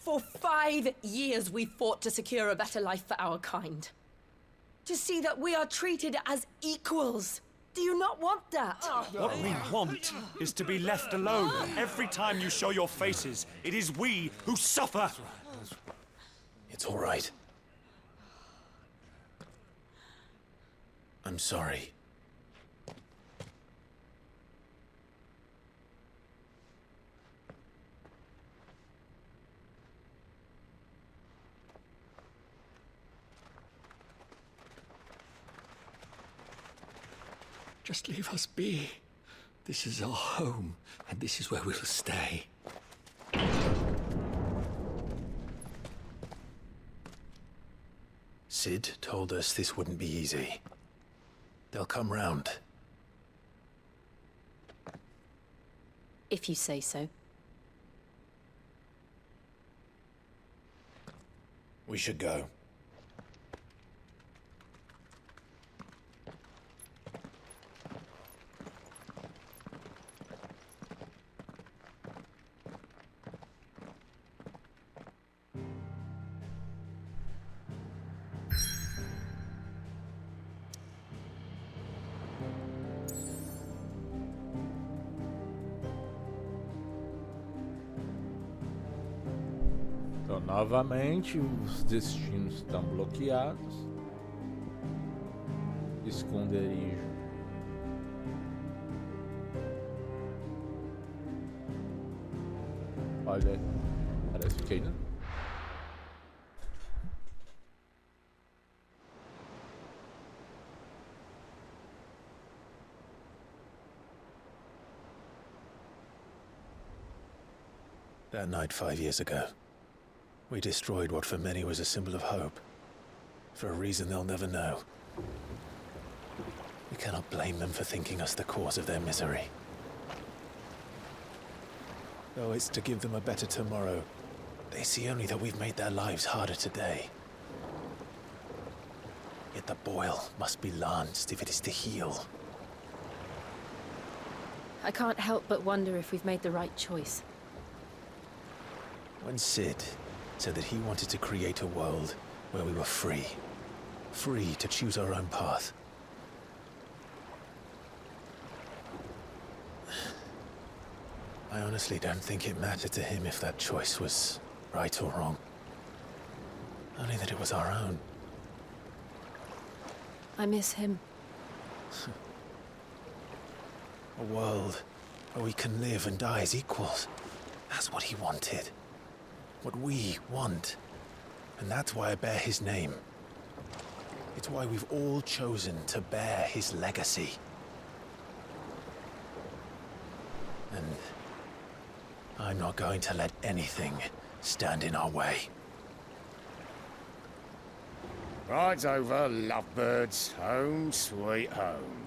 For 5 years we fought to secure a better life for our kind. To see that we are treated as equals. Do you not want that? What we want is to be left alone. Every time you show your faces, it is we who suffer. It's all right. I'm sorry. Just leave us be. This is our home, and this is where we'll stay. Sid told us this wouldn't be easy. They'll come round. If you say so. We should go. Então, novamente, os destinos estão bloqueados. Esconderijo. Olha, parece que ainda. That night 5 years ago, we destroyed what for many was a symbol of hope. For a reason they'll never know. We cannot blame them for thinking us the cause of their misery. Though it's to give them a better tomorrow, they see only that we've made their lives harder today. Yet the boil must be lanced if it is to heal. I can't help but wonder if we've made the right choice. When Sid said that he wanted to create a world where we were free. Free to choose our own path. I honestly don't think it mattered to him if that choice was right or wrong. Only that it was our own. I miss him. A world where we can live and die as equals. That's what he wanted. What we want. And that's why I bear his name. It's why we've all chosen to bear his legacy. And I'm not going to let anything stand in our way. Rides over, lovebirds, home sweet home.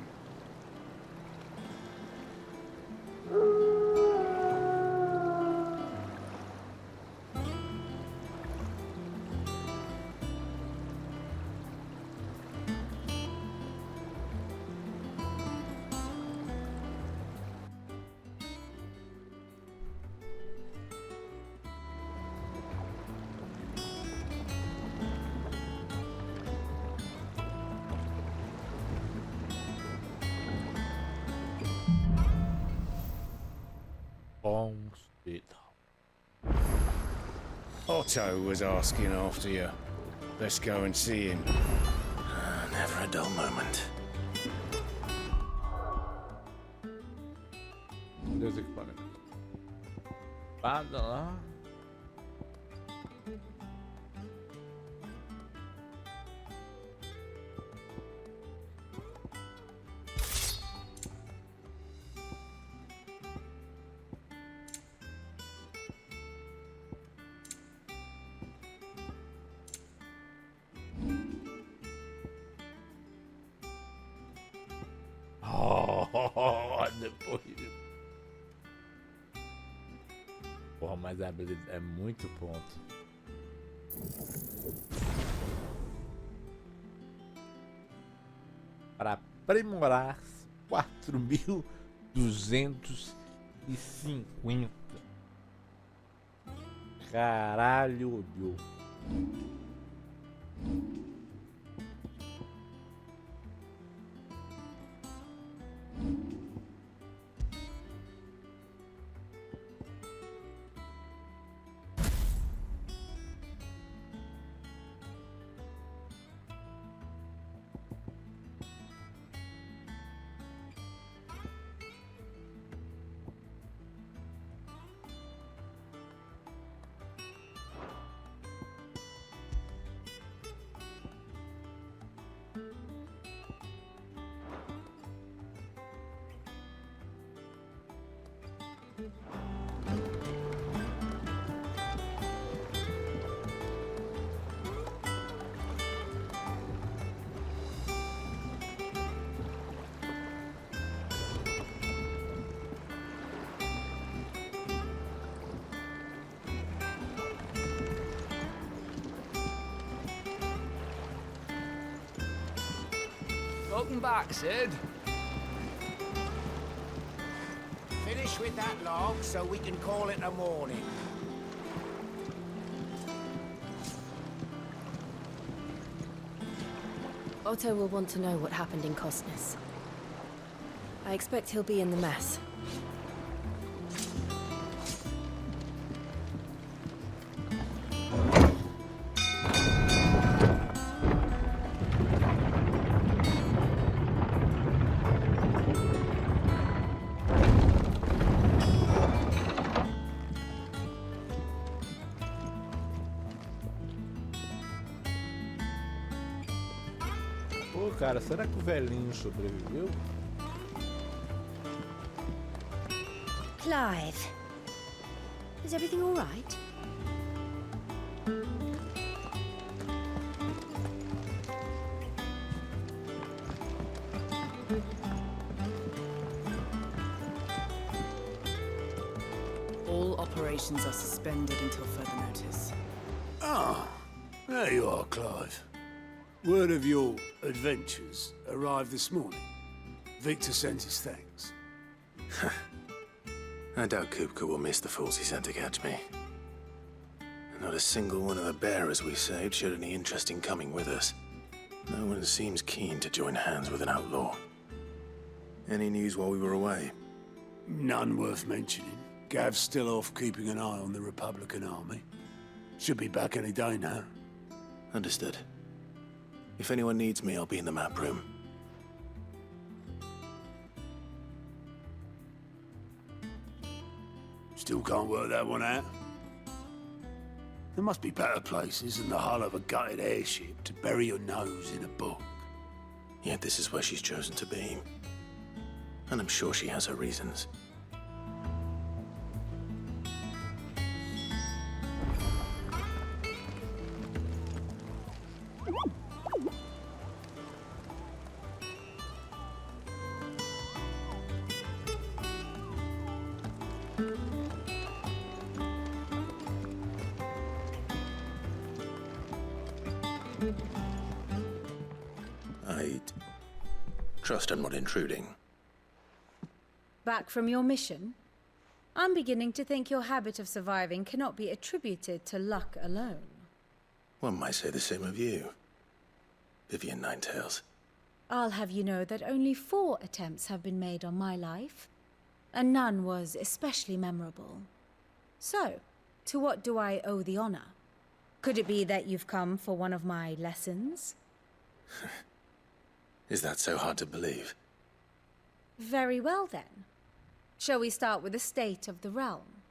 Otto was asking after you. Let's go and see him. Never a dull moment. Deus equipamento. Espada lá. Depois. Porra, mas a habilidade é muito ponto. Para aprimorar 4.250. Caralho, olhou. Welcome back, Sid. Finish with that log so we can call it a morning. Otto will want to know what happened in Costness. I expect he'll be in the mess. Pô, cara, será que o velhinho sobreviveu? Clive, is everything all right? All operations are suspended until further notice. Ah, there you are, Clive. Word of your adventures arrived this morning. Victor sent his thanks. I doubt Kupka will miss the fools he sent to catch me. Not a single one of the bearers we saved showed any interest in coming with us. No one seems keen to join hands with an outlaw. Any news while we were away? None worth mentioning. Gav's still off keeping an eye on the Republican army. Should be back any day now. Understood. If anyone needs me, I'll be in the map room. Still can't work that one out. There must be better places than the hull of a gutted airship to bury your nose in a book. Yet this is where she's chosen to be. And I'm sure she has her reasons. I trust I'm not intruding. Back from your mission? I'm beginning to think your habit of surviving cannot be attributed to luck alone. One might say the same of you, Vivian Ninetails. I'll have you know that only 4 attempts have been made on my life, and none was especially memorable. So, to what do I owe the honor? Could it be that you've come for one of my lessons? Is that so hard to believe? Very well, then. Shall we start with the state of the realm?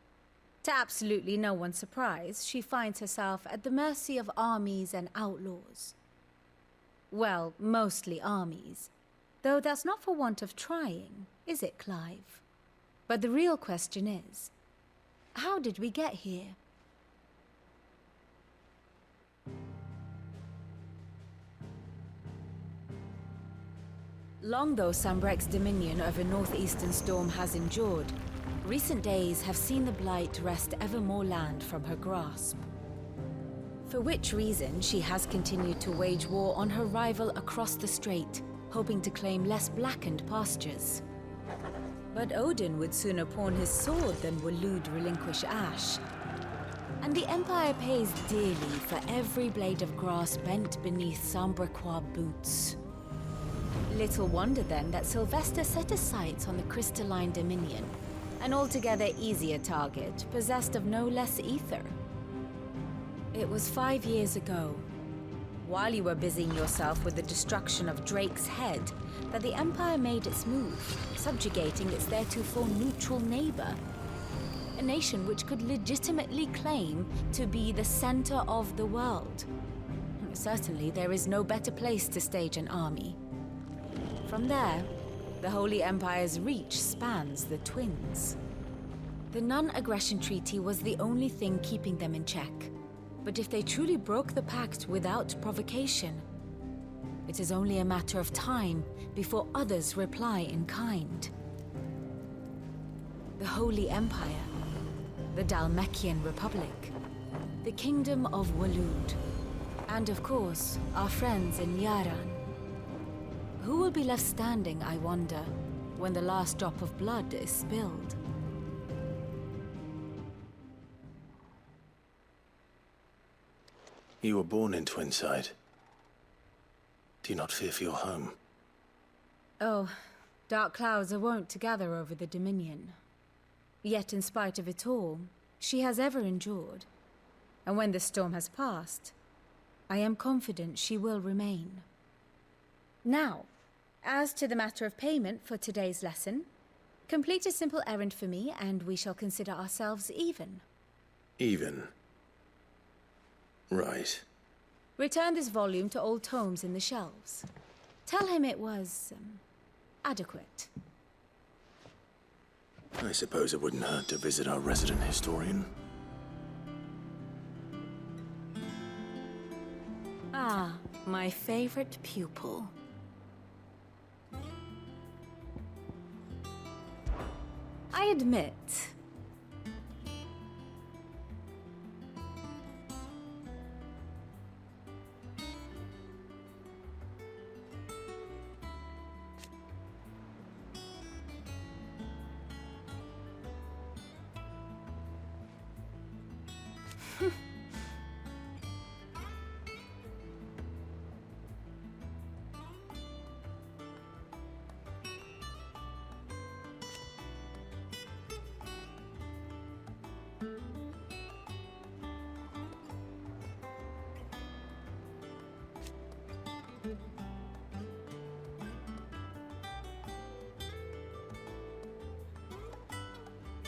To absolutely no one's surprise, she finds herself at the mercy of armies and outlaws. Well, mostly armies. Though that's not for want of trying, is it, Clive? But the real question is, how did we get here? Long though Sambrek's dominion over northeastern Storm has endured, recent days have seen the Blight wrest ever more land from her grasp. For which reason, she has continued to wage war on her rival across the strait, hoping to claim less blackened pastures. But Odin would sooner pawn his sword than Waloed relinquish Ash. And the Empire pays dearly for every blade of grass bent beneath Sambrequois boots. Little wonder then that Sylvester set his sights on the crystalline dominion, an altogether easier target, possessed of no less ether. It was 5 years ago, while you were busying yourself with the destruction of Drake's head, that the Empire made its move, subjugating its theretofore neutral neighbor. A nation which could legitimately claim to be the center of the world. Certainly, there is no better place to stage an army. From there, the Holy Empire's reach spans the Twins. The non-aggression treaty was the only thing keeping them in check. But if they truly broke the pact without provocation, it is only a matter of time before others reply in kind. The Holy Empire, the Dhalmekian Republic, the Kingdom of Waloed, and of course, our friends in Yaran. Who will be left standing, I wonder, when the last drop of blood is spilled? You were born in Twinside. Do you not fear for your home? Oh, dark clouds are wont to gather over the Dominion. Yet in spite of it all, she has ever endured. And when the storm has passed, I am confident she will remain. Now, as to the matter of payment for today's lesson, complete a simple errand for me and we shall consider ourselves even. Even? Right. Return this volume to old tomes in the shelves. Tell him it was, adequate. I suppose it wouldn't hurt to visit our resident historian. Ah, my favorite pupil. I admit,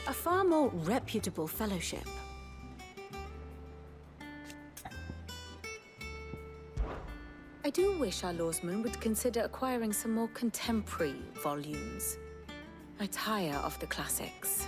a far more reputable fellowship. I do wish our lawsman would consider acquiring some more contemporary volumes. I tire of the classics.